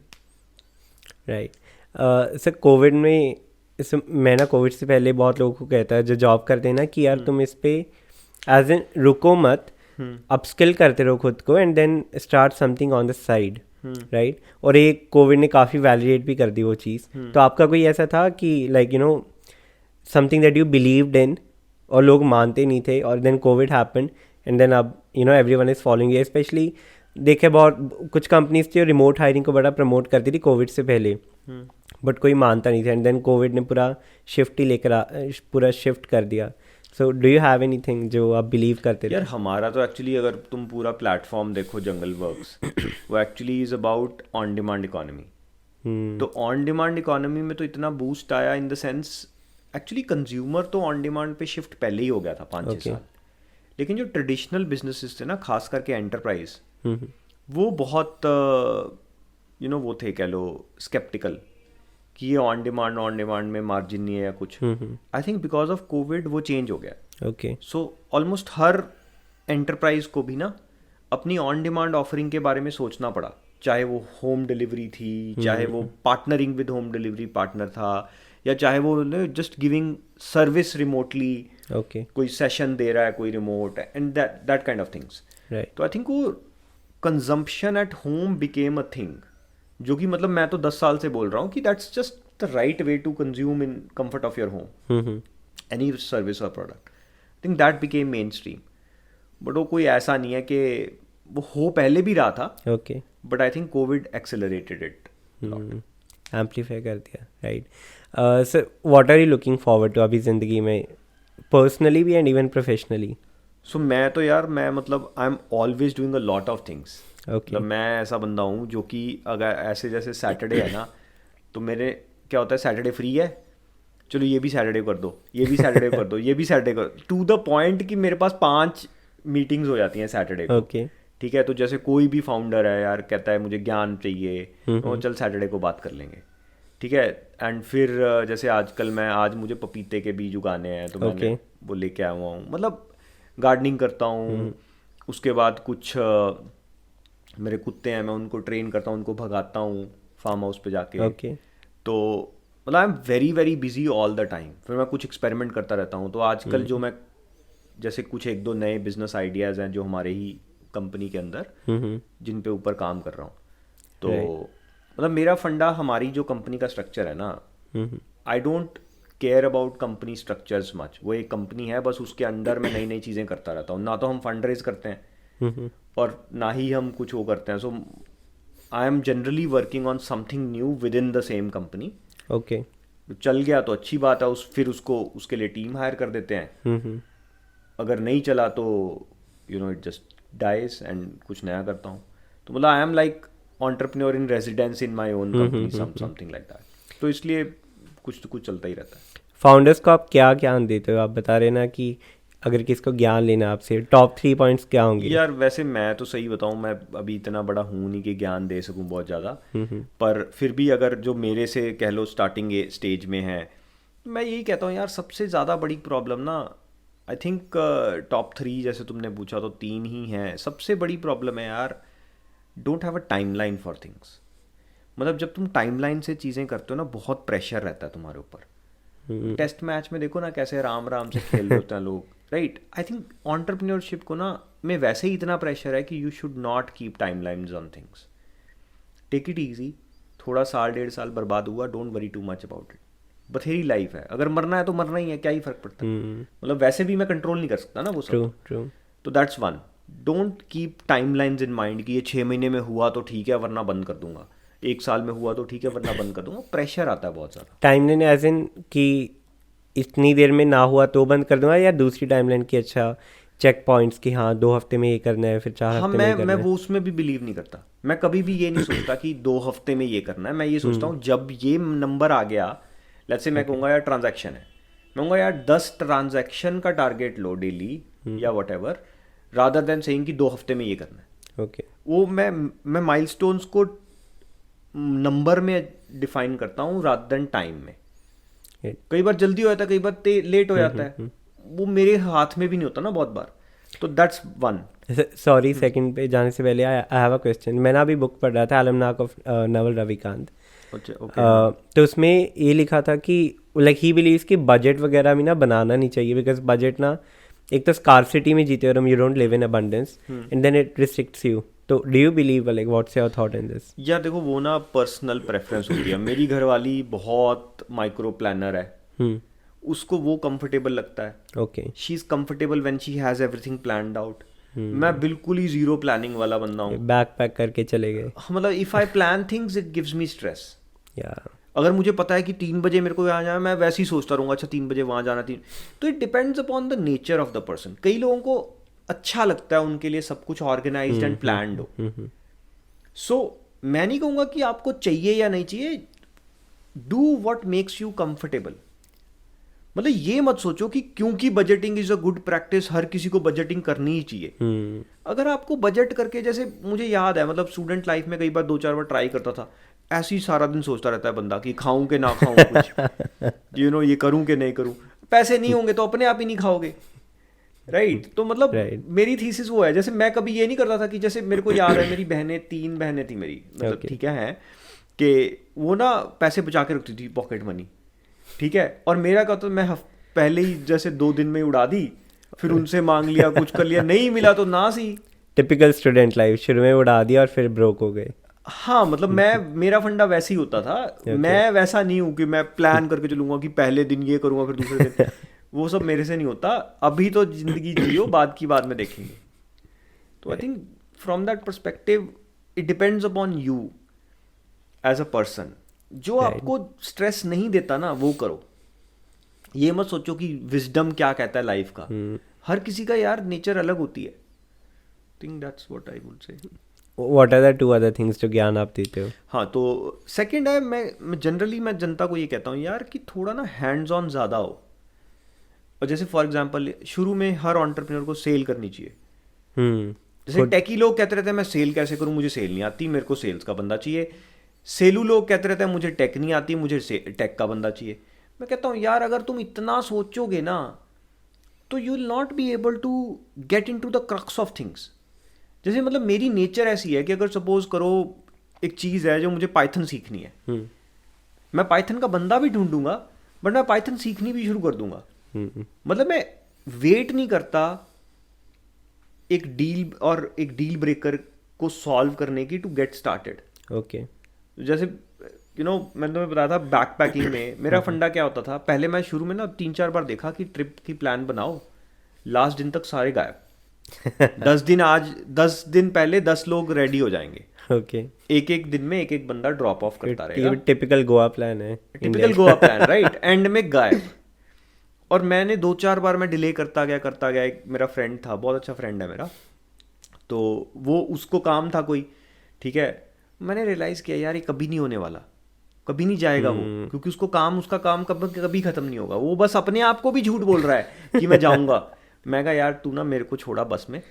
Right. Sir Covid में मैं ना कोविड से पहले बहुत लोगों को कहता है जो जॉब करते हैं ना कि यार तुम इस पे एज इन रुको मत, अपस्किल करते रहो खुद को and then start something on the side, right. और एक कोविड ने काफ़ी वैलिडेट भी कर दी वो चीज़. तो आपका कोई ऐसा था कि like you know something that you believed in और लोग मानते नहीं थे और then covid happened and then अब you know everyone is following ये. स्पेशली देखे बहुत कुछ कंपनीज थी और रिमोट हायरिंग को बड़ा प्रमोट करती थी कोविड से पहले, बट कोई मानता नहीं था. एंड देन कोविड ने पूरा शिफ्ट कर दिया. So do you have anything जो आप बिलीव करते थे? यार हमारा तो एक्चुअली अगर तुम पूरा प्लेटफॉर्म देखो जंगल वर्क्स, वो actually is about on demand economy. तो ऑन डिमांड इकोनॉमी में तो इतना बूस्ट आया इन द सेंस, एक्चुअली कंज्यूमर तो ऑन डिमांड पे शिफ्ट पहले ही हो गया था 5-6 साल. लेकिन जो ट्रेडिशनल बिजनेसेस थे ना, खास करके एंटरप्राइज, वो बहुत यू नो वो थे कह लो स्केप्टिकल कि ये ऑन डिमांड में मार्जिन नहीं है या कुछ. आई थिंक बिकॉज ऑफ कोविड वो चेंज हो गया. ओके. सो ऑलमोस्ट हर एंटरप्राइज को भी ना अपनी ऑन डिमांड ऑफरिंग के बारे में सोचना पड़ा, चाहे वो होम डिलीवरी थी, चाहे वो partnering with home delivery partner था, या चाहे वो just giving service remotely. Okay. कोई सेशन दे रहा है कोई remote, and that kind of things. Right. तो आई थिंक वो consumption at home became a thing, जो कि मतलब मैं तो 10 साल से बोल रहा हूँ कि that's just the right way to consume in comfort of your home any service और product. I think that became mainstream. बट वो कोई ऐसा नहीं है कि वो हो पहले भी रहा था. Okay. But I think Covid accelerated it. Amplify कर दिया. Right. Sir what are you looking forward to अभी ज़िंदगी में, पर्सनली भी एंड इवन प्रोफेशनली? सो मैं तो यार मैं मतलब आई am always doing a lot of things. Okay. मतलब मैं ऐसा बंदा हूँ जो कि अगर ऐसे जैसे सैटरडे है ना, तो मेरे क्या होता है, सैटरडे फ्री है, चलो ये भी सैटरडे कर दो, ये भी सैटरडे कर दो, ये भी सैटरडे कर, टू द पॉइंट कि मेरे पास 5 मीटिंग्स हो जाती हैं सैटरडे को. ओके. ठीक है. तो जैसे कोई भी फाउंडर है यार, कहता है मुझे ज्ञान चाहिए, तो चल सैटरडे को बात कर लेंगे. ठीक है. एंड फिर जैसे आजकल आज मुझे पपीते के बीज उगाने हैं, तो मैंने वो लेके आया हुआ हूँ. मतलब गार्डनिंग करता हूँ. उसके बाद कुछ मेरे कुत्ते हैं, मैं उनको ट्रेन करता हूँ, उनको भगाता हूँ फार्म हाउस पे जाके. ओके. तो मतलब I am very very busy all the time. फिर मैं कुछ एक्सपेरिमेंट करता रहता हूँ. तो आजकल जो मैं जैसे कुछ 1-2 नए बिजनेस आइडियाज़ हैं जो हमारे ही कंपनी के अंदर, जिन पे ऊपर काम कर रहा हूँ. तो मतलब मेरा फंडा, हमारी जो कंपनी का स्ट्रक्चर है ना, आई don't care about company structures much. वो एक कंपनी है, बस उसके अंदर मैं नई नई चीज़ें करता रहता हूँ. ना तो हम फंड रेज करते हैं और ना ही हम कुछ वो करते हैं. So I am generally working on something new within the same company. Okay. चल गया तो अच्छी बात है, फिर उसके लिए टीम हायर कर देते हैं. अगर नहीं चला तो इट जस्ट डाइज एंड कुछ नया करता हूँ. तो मतलब I am like entrepreneur in residence in my own company, something like that. तो इसलिए कुछ तो कुछ चलता ही रहता है. फाउंडर्स को आप क्या ज्ञान देते हो? आप बता रहे ना कि अगर किसको ज्ञान लेना आपसे, टॉप 3 पॉइंट्स क्या होंगे? यार वैसे मैं तो सही बताऊं, मैं अभी इतना बड़ा हूँ नहीं कि ज्ञान दे सकूं बहुत ज़्यादा. पर फिर भी अगर जो मेरे से कह लो स्टार्टिंग स्टेज में है, मैं यही कहता हूँ यार, सबसे ज़्यादा बड़ी प्रॉब्लम ना, आई थिंक टॉप 3 जैसे तुमने पूछा तो 3 ही हैं. सबसे बड़ी प्रॉब्लम है यार, don't have a timeline for things. मतलब जब तुम टाइमलाइन से चीज़ें करते हो ना, बहुत प्रेशर रहता है तुम्हारे ऊपर. टेस्ट मैच में देखो ना कैसे राम राम से खेल रहे होते हैं लोग, राइट. आई थिंक एंटरप्रेन्योरशिप को ना में वैसे ही इतना प्रेशर है कि you should not keep timelines on things. Take it easy. थोड़ा 1.5 साल बर्बाद हुआ, don't worry too much about it. बथेरी लाइफ है, अगर मरना है तो मरना ही है, क्या ही फर्क पड़ता है. मतलब वैसे भी मैं कंट्रोल नहीं कर सकता ना वो सब. ट्रू. तो that's one. Don't keep timelines in mind कि ये 6 महीने में हुआ तो ठीक है वरना बंद कर दूंगा, 1 साल में हुआ तो ठीक है वरना बंद कर दूंगा. प्रेशर आता है बहुत ज़्यादा. टाइमलाइन एज इन कि इतनी देर में ना हुआ तो बंद कर दूंगा, या दूसरी टाइमलाइन की अच्छा चेक पॉइंट्स कि हाँ 2 हफ्ते में ये करना है, फिर 4 हफ्ते में ये करना मैं है? वो उसमें भी बिलीव नहीं करता. मैं कभी भी ये नहीं सोचता कि 2 हफ्ते में ये करना है. मैं ये सोचता हूँ जब ये नंबर आ गया, लेट्स से मैं कहूँगा यार ट्रांजैक्शन है, मैं कहूँगा यार 10 ट्रांजैक्शन का टारगेट लो डेली या what ever, rather than saying कि 2 हफ्ते में ये करना है. ओके. वो मैं माइलस्टोन्स को नंबर में डिफाइन करता हूँ रादर देन टाइम में. कई बार जल्दी हो जाता है, कई बार लेट हो जाता है. वो मेरे हाथ में भी नहीं होता ना बहुत बार. तो दैट्स वन. सॉरी, सेकंड पे जाने से पहले आई हैव अ क्वेश्चन. मैंने अभी बुक पढ़ रहा था, अलमनाक ऑफ नवल रविकांत. तो उसमें ये लिखा था कि लाइक ही बिलीव्स कि बजट वगैरह भी ना बनाना नहीं चाहिए, बिकॉज बजट ना, एक तो स्कार्सिटी में जीते और you don't live in abundance and then it restricts you. तो do you believe, like what's your thought in this? यार देखो वो ना पर्सनल प्रेफरेंस होती है. मेरी घरवाली बहुत माइक्रो प्लानर है. उसको वो कंफर्टेबल लगता है. Okay. She is comfortable when she has everything planned out. मैं बिल्कुल ही जीरो प्लानिंग वाला बंदा हूँ. बैक पैक करके चले गए. मतलब if I plan things it gives me stress. या अगर मुझे पता है कि 3 बजे मेरे को यहाँ जाना, मैं वैसे ही सोचता रहूँगा अच्छा 3 बजे वहाँ जाना. तो it depends upon the nature of the person. कई लोगों को अच्छा लगता है, उनके लिए सब कुछ ऑर्गेनाइज्ड एंड प्लान्ड हो. सो मैं नहीं कहूँगा कि आपको चाहिए या नहीं चाहिए. Do what makes you comfortable. मतलब ये मत सोचो कि क्योंकि budgeting is a good practice हर किसी को बजटिंग करनी ही चाहिए. अगर आपको बजट करके, जैसे मुझे याद है, मतलब स्टूडेंट लाइफ में कई बार 2-4 बार ट्राई करता था, ऐसे ही सारा दिन सोचता रहता है बंदा कि खाऊं कि ना खाऊं कुछ ये करूं कि नहीं करूं। पैसे नहीं होंगे तो अपने आप ही नहीं खाओगे, राइट? तो मतलब मेरी थीसिस वो है, जैसे मैं कभी ये नहीं करता था कि जैसे मेरे को याद है मेरी बहनें 3 बहनें थी मेरी, मतलब ठीक है कि वो ना पैसे बचा के रखती थी, पॉकेट मनी, ठीक है। और मेरा क्या, तो मैं पहले ही जैसे 2 दिन में उड़ा दी, फिर उनसे मांग लिया, कुछ कर लिया, नहीं मिला तो ना सी। टिपिकल स्टूडेंट लाइफ, शुरू में उड़ा दिया और फिर ब्रोक हो गए। हाँ मतलब मेरा फंडा वैसे ही होता था। मैं वैसा नहीं हूँ कि मैं प्लान करके चलूंगा कि पहले दिन ये करूंगा फिर दूसरे दिन वो सब मेरे से नहीं होता। अभी तो जिंदगी जियो, बाद की बाद में देखेंगे। तो I think from that perspective it depends upon you as a person. जो आपको स्ट्रेस नहीं देता ना वो करो। ये मत सोचो कि विजडम क्या कहता है लाइफ का। हर किसी का यार नेचर अलग होती है। Think that's what I would say. What are the 2 other things जो ज्ञान आप देते हो? हाँ, तो सेकंड है, मैं जनरली मैं जनता को ये कहता हूँ यार कि थोड़ा ना हैंड्स ऑन ज़्यादा हो। और जैसे फॉर एग्जांपल शुरू में हर एंटरप्रेन्योर को सेल करनी चाहिए। जैसे टेकी लोग कहते रहते हैं मैं सेल कैसे करूँ, मुझे सेल नहीं आती, मेरे को सेल्स का बंदा चाहिए। सेलू लोग कहते रहते हैं मुझे टेक नहीं आती, मुझे टेक का बंदा चाहिए। मैं कहता हूँ यार अगर तुम इतना सोचोगे ना तो you will not be able to get into the crux of things. जैसे मतलब मेरी नेचर ऐसी है कि अगर सपोज करो एक चीज़ है जो मुझे पाइथन सीखनी है, मैं पाइथन का बंदा भी ढूंढूंगा, बट मैं पाइथन सीखनी भी शुरू कर दूंगा। मतलब मैं वेट नहीं करता एक डील ब्रेकर को सॉल्व करने की टू गेट स्टार्टेड। ओके, जैसे मैंने तुम्हें बताया था बैकपैकिंग में मेरा फंडा क्या होता था। पहले मैं शुरू में ना 3-4 बार देखा कि ट्रिप की प्लान बनाओ, लास्ट दिन तक सारे गायब। 10 दिन पहले 10 लोग रेडी हो जाएंगे। ओके, एक दिन में एक बंदा ड्रॉप ऑफ करता रहेगा। टिपिकल गोवा प्लान है, typical Goa plan, right? And में गायब। और मैंने 2-4 बार मैं डिले करता गया। एक मेरा फ्रेंड था, बहुत अच्छा फ्रेंड है मेरा, तो वो उसको काम था कोई, ठीक है। मैंने रियलाइज़ किया यार ये कभी नहीं होने वाला, कभी नहीं जाएगा वो, क्योंकि उसका काम कभी ख़त्म नहीं होगा। वो बस अपने आप को भी झूठ बोल रहा है कि मैं जाऊँगा। मैं कहा यार तू ना मेरे को छोड़ा बस में।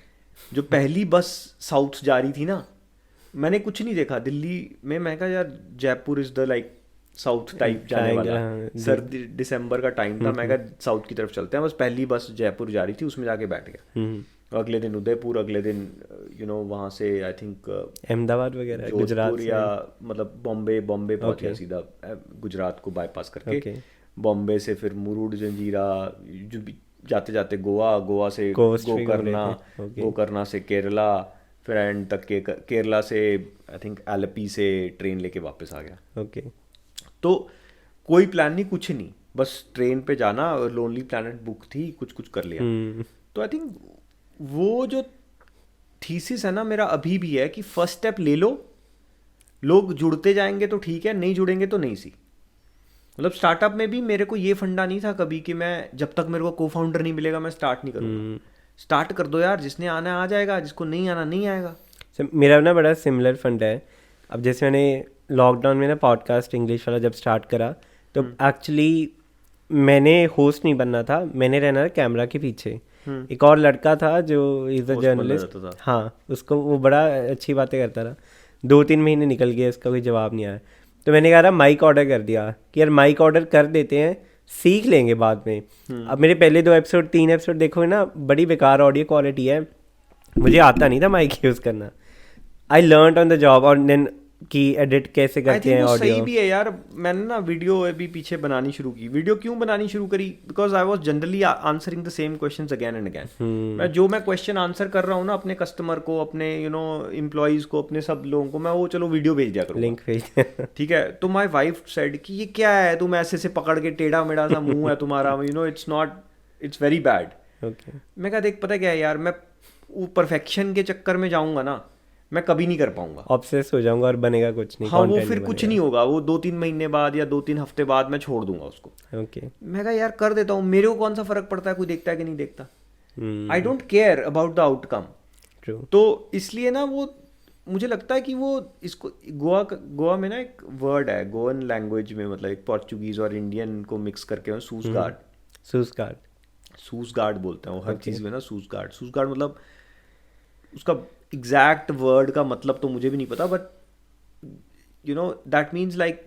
जो पहली बस साउथ जा रही थी ना, मैंने कुछ नहीं देखा दिल्ली में। मैं कहा यार Jaipur is the like south type जाने वाला, सर्दी दिसंबर का टाइम था। मैं कहा साउथ की तरफ चलते हैं। बस पहली बस जयपुर जा रही थी, उसमें जाके बैठ गया। अगले दिन उदयपुर, अगले दिन वहाँ से आई थिंक अहमदाबाद वगैरह, गुजरात या मतलब बॉम्बे पहुँच गया सीधा गुजरात को बाईपास करके। बॉम्बे से फिर मुरुड, जंजीरा, जो जाते जाते गोवा से गोकर्णा से केरला, फिर एंड तक केरला से आई थिंक एलपी से ट्रेन लेके वापस आ गया। ओके, तो कोई प्लान नहीं, कुछ नहीं, बस ट्रेन पे जाना। और लोनली प्लैनेट बुक थी, कुछ कर लिया। तो आई थिंक वो जो थीसिस है ना मेरा अभी भी है कि फर्स्ट स्टेप ले लो, लोग जुड़ते जाएंगे तो ठीक है, नहीं जुड़ेंगे तो नहीं सी। मतलब स्टार्टअप में भी मेरे को ये फंडा नहीं था कभी कि मैं जब तक मेरे को को फाउंडर नहीं मिलेगा मैं स्टार्ट नहीं करूँगा। स्टार्ट कर दो यार, जिसने आना आ जाएगा, जिसको नहीं आना नहीं आएगा। मेरा ना बड़ा सिमिलर फंडा है। अब जैसे मैंने लॉकडाउन में ना पॉडकास्ट इंग्लिश वाला जब स्टार्ट करा, तो एक्चुअली मैंने होस्ट नहीं बनना था, मैंने रहना था कैमरा के पीछे। एक और लड़का था जो इज अ जर्नलिस्ट, हाँ, उसको वो बड़ा अच्छी बातें करता रहा। 2-3 महीने निकल गए, उसका कोई जवाब नहीं आया। तो मैंने कहा माइक ऑर्डर कर दिया कि यार माइक ऑर्डर कर देते हैं, सीख लेंगे बाद में। अब मेरे पहले 3 एपिसोड देखोगे ना, बड़ी बेकार ऑडियो क्वालिटी है। मुझे आता नहीं था माइक यूज़ करना। I learn on the job. और देन कि एडिट कैसे करते हैं ऑडियो। सही भी है यार। मैंने ना वीडियो अभी पीछे बनानी शुरू की। वीडियो क्यों बनानी शुरू करी? Because I was generally answering the same questions again and again. मैं क्वेश्चन आंसर कर रहा हूँ ना अपने कस्टमर को, अपने एम्प्लॉयज़ को, अपने सब लोगों को, मैं वो चलो वीडियो भेज दिया करूँ, लिंक भेज ठीक है। तो माई वाइफ सेड कि ये क्या है, तुम ऐसे से पकड़ के टेढ़ा मेढ़ा सा मुंह है तुम्हारा, इट्स वेरी बैड। मैं कहा देख पता क्या है यार, मैं परफेक्शन के चक्कर में जाऊँगा ना, मैं कभी नहीं कर पाऊंगा, ऑब्सेस हो जाऊंगा और बनेगा कुछ नहीं। हाँ, वो फिर कुछ नहीं होगा। वो 2-3 महीने बाद या 2-3 हफ्ते बाद मैं छोड़ दूंगा उसको। ओके, मैं कहा यार कर देता हूँ, मेरे को कौन सा फर्क पड़ता है, कोई देखता है कि नहीं देखता। आई don't care about the outcome. तो इसलिए ना वो मुझे लगता है कि वो इसको गोवा में ना एक वर्ड है गोवन लैंग्वेज में, मतलब एक पोर्चुगीज और इंडियन को मिक्स करके सूसगार्ड बोलते हैं वो हर चीज़ में ना। सूसगार्ड मतलब उसका एग्जैक्ट वर्ड का मतलब तो मुझे भी नहीं पता, but you know that means like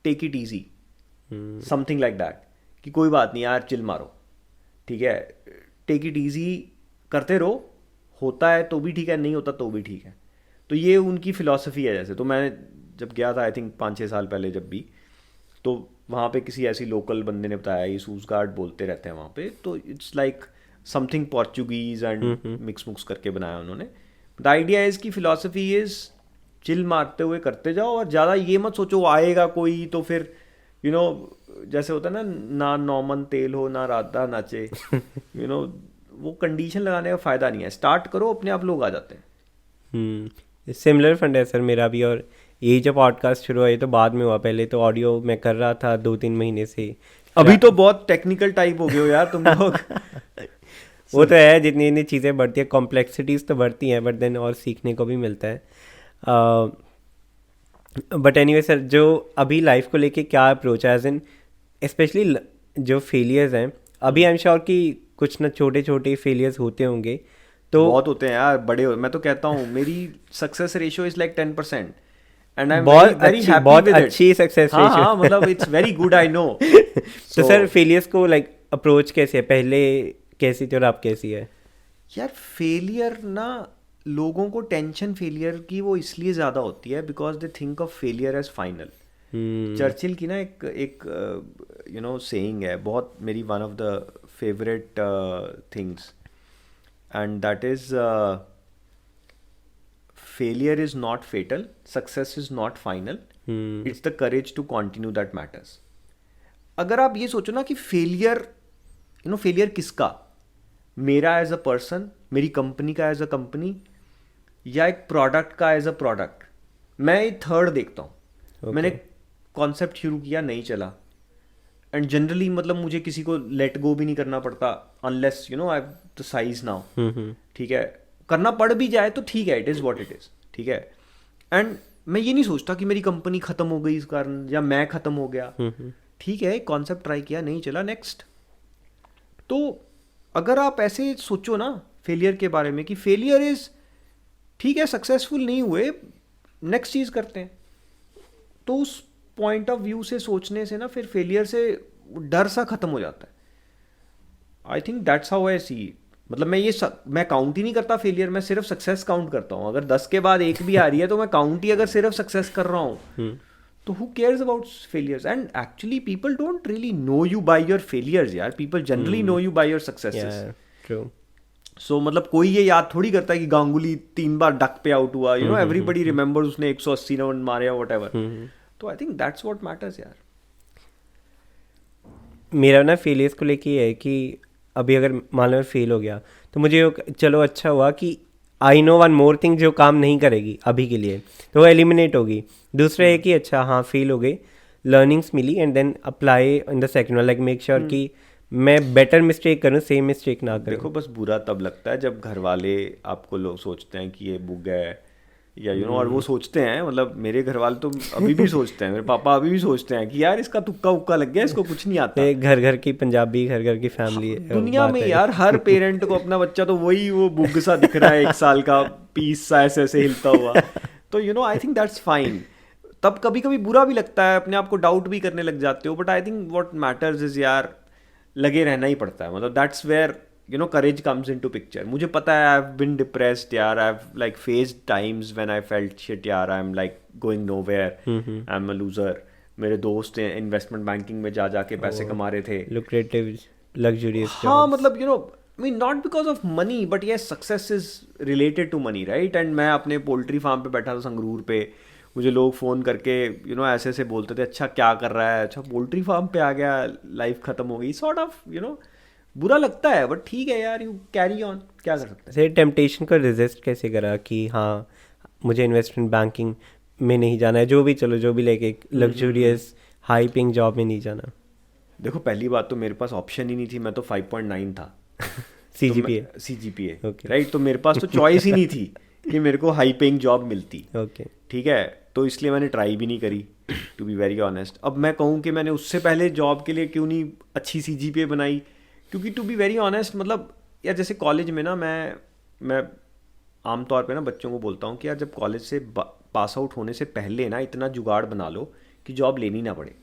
take it easy, something like that, कि कोई बात नहीं यार, चिल मारो, ठीक है, टेक इट ईजी करते रहो, होता है तो भी ठीक है, नहीं होता तो भी ठीक है. तो ये उनकी फ़िलॉसफी है. जैसे तो मैं जब गया था आई थिंक 5-6 साल पहले जब भी, तो वहाँ पे किसी ऐसी लोकल बंदे ने बताया, ये सूसगार्ड बोलते रहते हैं वहाँ पे, तो it's like something Portuguese and mix मुक्स करके बनाया उन्होंने. द आइडिया इज़ की फ़िलॉसफी इज़ चिल मारते हुए करते जाओ, और ज़्यादा ये मत सोचो आएगा कोई तो फिर यू नो जैसे होता है ना नॉमन तेल हो ना राधा नाचे, यू नो वो कंडीशन लगाने का फ़ायदा नहीं है. स्टार्ट करो, अपने आप लोग आ जाते हैं. सिमिलर फंड है सर मेरा भी. और ये जब पॉडकास्ट शुरू हुआ, ये तो बाद में हुआ, पहले तो ऑडियो मैं कर रहा था 2-3 महीने से. अभी तो बहुत टेक्निकल टाइप हो गए हो यार तुम लोग. वो तो है, जितनी जितनी चीज़ें बढ़ती है, कॉम्प्लेक्सिटीज़ तो बढ़ती हैं, बट देन और सीखने को भी मिलता है. बट एनीवे सर, जो अभी लाइफ को लेके क्या अप्रोच है, एज इन स्पेशली जो फेलियर्स हैं अभी, आई एम श्योर कि कुछ ना छोटे छोटे फेलियर्स होते होंगे, तो बहुत होते हैं यार, बड़े मैं तो कहता हूँ मेरी success ratio is like 10%, and I am very happy बहुत विद इट. अच्छी सक्सेस हाँ रेशियो. हाँ, मतलब it's very good, I know. तो सर फेलियर्स को लाइक अप्रोच कैसे है, पहले कैसी थी और आप कैसी है? यार फेलियर ना, लोगों को टेंशन फेलियर की वो इसलिए ज़्यादा होती है because they think of failure as final. Churchill की ना एक यू नो सेइंग है, बहुत मेरी one of the favourite things, and that is failure is not fatal, success is not final, it's the courage to continue that matters. अगर आप ये सोचो ना कि फेलियर, यू नो फेलियर किसका, मेरा एज अ पर्सन, मेरी कंपनी का एज अ कंपनी, या एक प्रोडक्ट का एज अ प्रोडक्ट, मैं थर्ड देखता हूँ. मैंने कॉन्सेप्ट शुरू किया, नहीं चला, एंड जनरली मतलब मुझे किसी को लेट गो भी नहीं करना पड़ता unless you know I have the size now. ठीक है, करना पड़ भी जाए तो ठीक है, it is what it is, ठीक है. एंड मैं ये नहीं सोचता कि मेरी कंपनी ख़त्म हो गई इस कारण, या मैं ख़त्म हो गया. ठीक है, एक कॉन्सेप्ट ट्राई किया, नहीं चला, नेक्स्ट. तो अगर आप ऐसे सोचो ना फेलियर के बारे में कि फेलियर इज़ ठीक है, सक्सेसफुल नहीं हुए, नेक्स्ट चीज़ करते हैं, तो उस पॉइंट ऑफ व्यू से सोचने से ना फिर फेलियर से डर सा ख़त्म हो जाता है. I think that's how I see. मतलब मैं काउंट ही नहीं करता फेलियर, मैं सिर्फ सक्सेस काउंट करता हूँ. अगर 10 के बाद 1 भी आ रही है तो मैं काउंट ही अगर सिर्फ सक्सेस कर रहा हूँ, तो who cares about failures. And actually people don't really know you by your failures यार, people generally know you by your successes. True. So मतलब कोई ये याद थोड़ी करता है कि गांगुली 3 बार डक पे आउट हुआ, यू नो एवरीबॉडी रिमेंबर्स उसने 180 रन मारे या व्हाटएवर. तो I think that's what matters यार. मेरा ना फेलियर्स को लेके ये है कि अभी अगर मान लो मैं फेल हो गया, तो मुझे चलो अच्छा हुआ कि I know one more thing जो काम नहीं करेगी अभी के लिए, तो वो एलिमिनेट होगी. दूसरा है कि अच्छा हाँ फेल हो गई, लर्निंग्स मिली, and then apply in the second one, like make sure कि मैं बेटर मिस्टेक करूँ, सेम मिस्टेक ना करूँ. देखो बस बुरा तब लगता है जब घर वाले आपको लोग सोचते हैं कि ये बुग है, या यू नो, और वो सोचते हैं, मतलब मेरे घर वाले तो अभी भी सोचते हैं, मेरे पापा अभी भी सोचते हैं कि यार इसका तुक्का उक्का लग गया, इसको कुछ नहीं आता. घर घर की पंजाबी, घर घर की फैमिली दुनिया में यार हर पेरेंट को अपना बच्चा तो वही वो बुग सा दिख रहा है, 1 साल का पीस सा ऐसे ऐसे हिलता हुआ. तो you know I think that's fine. तब कभी कभी बुरा भी लगता है, अपने आप को डाउट भी करने लग जाते हो, but I think what matters is यार लगे रहना ही पड़ता है. मतलब that's where you know courage comes into picture. मुझे पता है I've been depressed यार, I've like faced times when I felt shit यार, I'm like going nowhere, I'm a loser. मेरे दोस्त इन्वेस्टमेंट बैंकिंग में जा के पैसे कमा रहे थे, lucrative luxurious हाँ मतलब you know I mean not because of money but yes success is related to money right. and मैं अपने पोल्ट्री फार्म पे बैठा था संगरूर पे, मुझे लोग फ़ोन करके you know ऐसे ऐसे बोलते थे, अच्छा क्या कर रहा है, अच्छा पोल्ट्री फार्म पे आ गया, लाइफ ख़त्म हो गई, सॉर्ट ऑफ you know बुरा लगता है, बट ठीक है यार, यू कैरी ऑन, क्या कर सकते हैं. सर टेम्पटेशन को रेजिस्ट कैसे करा कि हाँ मुझे इन्वेस्टमेंट बैंकिंग में नहीं जाना है, जो भी चलो जो भी लेके लग्जूरियस हाई पेइंग जॉब में नहीं जाना. देखो पहली बात तो मेरे पास ऑप्शन ही नहीं थी, मैं तो 5.9 था CGPA राइट. तो मेरे पास तो चॉइस ही नहीं थी कि मेरे को हाई पेइंग जॉब मिलती. ठीक है, तो इसलिए मैंने ट्राई भी नहीं करी टू बी वेरी ऑनेस्ट. अब मैं कहूँ कि मैंने उससे पहले जॉब के लिए क्यों नहीं अच्छी CGPA बनाई, क्योंकि टू बी वेरी ऑनेस्ट मतलब यार जैसे कॉलेज में ना मैं आमतौर पे ना बच्चों को बोलता हूँ कि यार जब कॉलेज से पास आउट होने से पहले ना इतना जुगाड़ बना लो कि जॉब लेनी ना पड़े।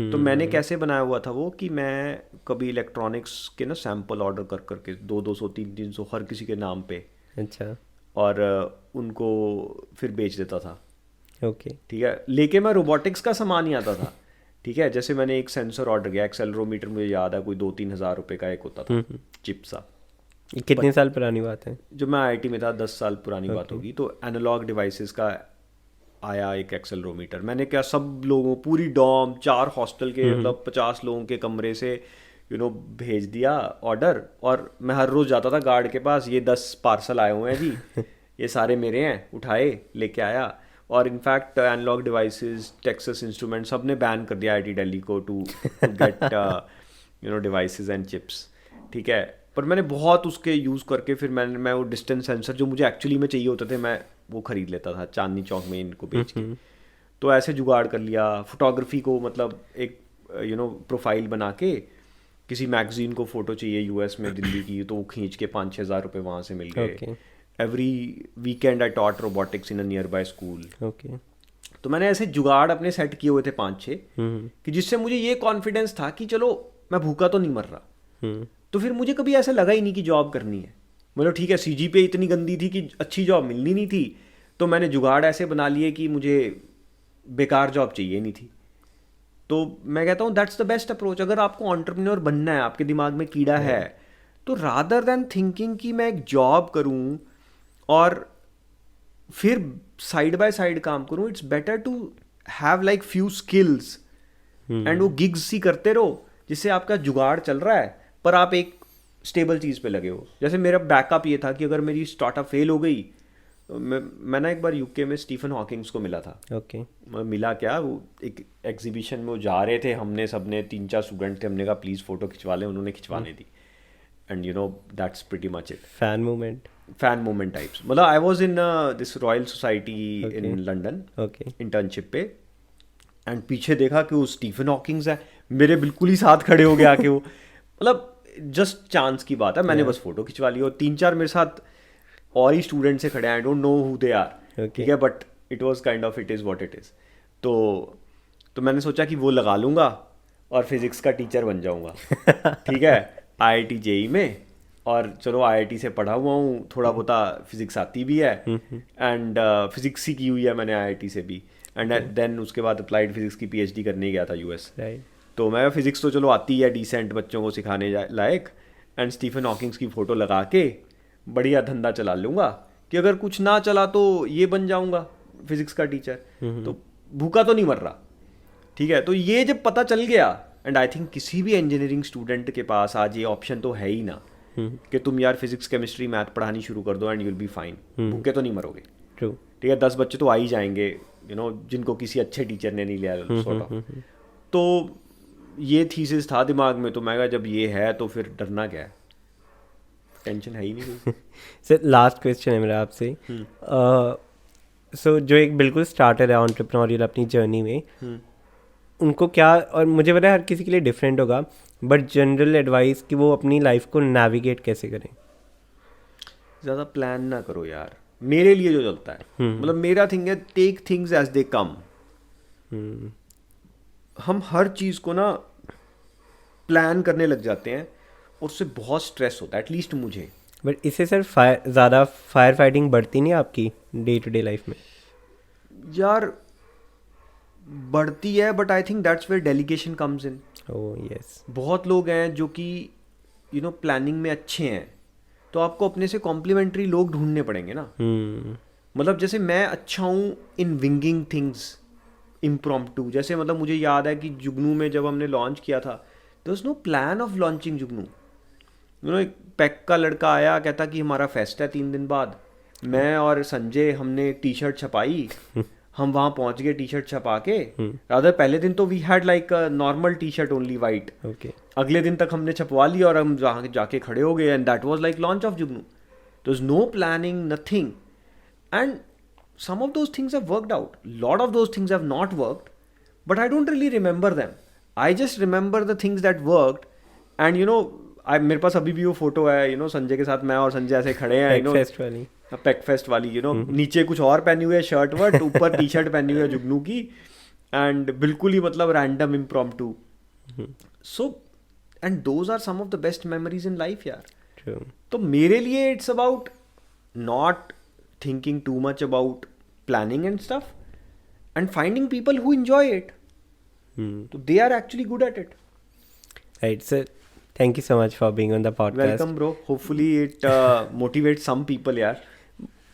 तो मैंने कैसे बनाया हुआ था वो कि मैं कभी इलेक्ट्रॉनिक्स के ना सैंपल ऑर्डर कर करके 200 300 हर किसी के नाम पे, अच्छा, और उनको फिर बेच देता था। ओके, ठीक है, लेके मैं रोबोटिक्स का सामान ही आता था। ठीक है, जैसे मैंने एक सेंसर ऑर्डर किया, एक्सेलरोमीटर, मुझे याद है कोई 2-3 हज़ार रुपये का एक होता था चिप सा। ये कितने साल पुरानी बात है? जब मैं आईआईटी में था 10 साल पुरानी बात होगी। तो एनालॉग डिवाइसेस का आया एक एक्सेलरोमीटर, मैंने क्या सब लोगों, पूरी डॉम 4 हॉस्टल के मतलब 50 लोगों के कमरे से भेज दिया ऑर्डर। और मैं हर रोज़ जाता था गार्ड के पास, ये 10 पार्सल आए हुए हैं जी, ये सारे मेरे हैं, उठाए लेके आया। और in fact analog devices, Texas instrument, सब ने बैन कर दिया आईआईटी दिल्ली को to get devices and chips. ठीक है, पर मैंने बहुत उसके यूज़ करके फिर मैं वो डिस्टेंस सेंसर जो मुझे एक्चुअली में चाहिए होते थे, मैं वो ख़रीद लेता था चांदनी चौक में इनको बेच के। तो ऐसे जुगाड़ कर लिया। फोटोग्राफी को मतलब एक प्रोफाइल बना के, किसी मैगजीन को फ़ोटो चाहिए यूएस में दिल्ली की, तो वो खींच के 5-6 हज़ार रुपये वहाँ से मिल गए। Every weekend I taught robotics in a near by school. Okay, तो मैंने ऐसे जुगाड़ अपने सेट किए हुए थे 5-6 कि जिससे मुझे ये कॉन्फिडेंस था कि चलो मैं भूखा तो नहीं मर रहा। तो फिर मुझे कभी ऐसा लगा ही नहीं कि जॉब करनी है। मतलब ठीक है, सीजीपीए इतनी गंदी थी कि अच्छी जॉब मिलनी नहीं थी, तो मैंने जुगाड़ ऐसे बना लिए कि मुझे बेकार जॉब चाहिए नहीं थी। तो मैं कहता हूँ दैट्स द बेस्ट अप्रोच। अगर आपको एंटरप्रेन्योर बनना है, आपके दिमाग में कीड़ा है, तो रादर देन थिंकिंग कि मैं एक जॉब करूँ और फिर साइड बाय साइड काम करूँ, it's better to have like few skills and वो गिग्स ही करते रहो, जिससे आपका जुगाड़ चल रहा है पर आप एक स्टेबल चीज़ पे लगे हो। जैसे मेरा बैकअप ये था कि अगर मेरी स्टार्टअप फेल हो गई, तो मैं ना एक बार यूके में स्टीफन हॉकिंग्स को मिला था। ओके, मिला क्या, वो एक एग्जीबिशन में वो जा रहे थे, हमने सबने 3-4 स्टूडेंट थे, हमने कहा प्लीज़ फ़ोटो खिंचवा लें, उन्होंने खिंचवाने दी। And that's pretty much it. Fan moment types. मतलब I was in this Royal Society in London okay, internship पे, एंड पीछे देखा कि वो स्टीफन हॉकिंग्स है, मेरे बिल्कुल ही साथ खड़े हो गए आके वो। मतलब जस्ट चांस की बात है, मैंने बस फोटो खिंचवा ली। और 3-4 मेरे साथ और ही स्टूडेंट से खड़े हैं, I don't know who they are. ठीक है, but it was kind of it is what it is. तो मैंने सोचा कि वो लगा लूँगा और फिज़िक्स का टीचर बन जाऊँगा। ठीक है, आईआईटी जेई में, और चलो आईआईटी से पढ़ा हुआ हूँ, थोड़ा बहुत फिज़िक्स आती भी है, एंड फिज़िक्स ही की हुई है मैंने आईआईटी से भी। एंड देन उसके बाद अप्लाइड फिज़िक्स की पीएचडी करने गया था यूएस। तो मैं फिज़िक्स तो चलो आती है डिसेंट बच्चों को सिखाने लायक, एंड स्टीफन हॉकिंग्स की फ़ोटो लगा के बढ़िया धंधा चला लूँगा कि अगर कुछ ना चला तो ये बन जाऊँगा फिज़िक्स का टीचर, तो भूखा तो नहीं मर रहा। ठीक है, तो ये जब पता चल गया, एंड आई थिंक किसी भी इंजीनियरिंग स्टूडेंट के पास आज ये ऑप्शन तो है ही ना कि तुम यार फिज़िक्स केमिस्ट्री मैथ पढ़ानी शुरू कर दो and you will be fine, भूखे तो नहीं मरोगे। ट्रू। ठीक है, 10 बच्चे तो आ ही जाएंगे जिनको किसी अच्छे टीचर ने नहीं लिया सॉर्ट ऑफ। तो ये थीसिस था दिमाग में, तो मैं कहा जब ये है तो फिर डरना क्या है, टेंशन है ही नहीं। सर लास्ट क्वेश्चन है मेरा आपसे। सो जो एक बिल्कुल स्टार्टर है एंटरप्रेन्योरियल अपनी जर्नी में, उनको क्या, और मुझे पता है हर किसी के लिए डिफरेंट होगा, बट जनरल एडवाइस कि वो अपनी लाइफ को नेविगेट कैसे करें? ज़्यादा प्लान ना करो यार, मेरे लिए जो चलता है। मतलब मेरा थिंग है टेक थिंग्स एज दे कम। हम हर चीज़ को ना प्लान करने लग जाते हैं और उससे बहुत स्ट्रेस होता है, एटलीस्ट मुझे। बट इससे सर ज़्यादा फायर फाइटिंग बढ़ती नहीं आपकी डे टू डे लाइफ में? यार बढ़ती है, but I think that's where delegation comes in. Oh yes. बहुत लोग हैं जो कि प्लानिंग में अच्छे हैं, तो आपको अपने से कॉम्प्लीमेंट्री लोग ढूंढने पड़ेंगे ना। मतलब जैसे मैं अच्छा हूँ इन विंगिंग थिंग्स, इम्प्रॉम्प्टू। जैसे मतलब मुझे याद है कि जुगनू में जब हमने लॉन्च किया था, there was no plan of launching Jugnoo. एक पैक का लड़का आया, कहता कि हमारा फेस्ट है 3 दिन बाद। मैं और संजय हमने टी शर्ट छपाई, हम वहाँ पहुँच गए टी शर्ट छपा के। रादर पहले दिन तो we had like normal T shirt only white. अगले दिन तक हमने छपवा ली और हम जाके खड़े हो गए, and that was like launch of Jugnoo. There was no planning, nothing, and some of those things have worked out. Lot of those things have not worked, but I don't really remember them. I just remember the things that worked, and मेरे पास अभी भी वो photo है, you know, Sanjay के साथ मैं और संजय ऐसे खड़े हैं, यू नो, फेस्ट वाली। पैक फेस्ट वाली, यू नो, नीचे कुछ और पहनी हुई है शर्ट वर्ट, ऊपर टी शर्ट पहनी हुई है जुगनू की, एंड बिल्कुल ही मतलब random impromptu. So and those are some of the best memories in life यार. True. तो मेरे लिए it's about not thinking too much about planning and stuff and finding people who enjoy it. तो they are actually good at it. Right, sir. Thank you so much for being on the podcast. Welcome bro. Hopefully it motivate some people यार.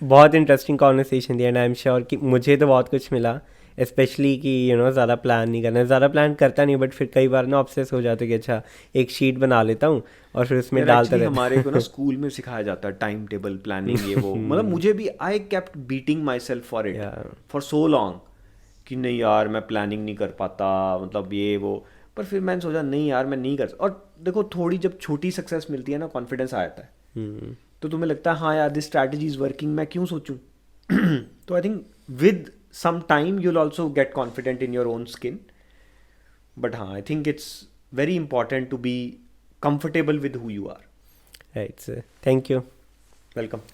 बहुत interesting conversation थी and I am sure कि मुझे तो बहुत कुछ मिला, स्पेशली कि यू नो ज़्यादा प्लान नहीं करना. ज़्यादा प्लान करता नहीं, बट फिर कई बार ना ऑब्सेस हो जाते कि अच्छा एक शीट बना लेता हूँ और फिर उसमें डालता रहता. हमारे को ना स्कूल में सिखाया जाता है टाइम टेबल प्लानिंग, ये वो. मतलब मुझे भी I kept beating my self for it for so long कि नहीं यार मैं प्लानिंग नहीं कर पाता, मतलब ये वो. पर फिर मैंने सोचा नहीं यार मैं नहीं कर सकता. और देखो थोड़ी जब छोटी सक्सेस मिलती है ना, कॉन्फिडेंस आ जाता है. तो तुम्हें लगता है हाँ यार दिस स्ट्रैटेजी इज वर्किंग, मैं क्यों सोचूं. तो I think with some time you will also get confident in your own skin. But हाँ, I think it's very important to be comfortable with who you are. Right, sir. Thank you. Welcome.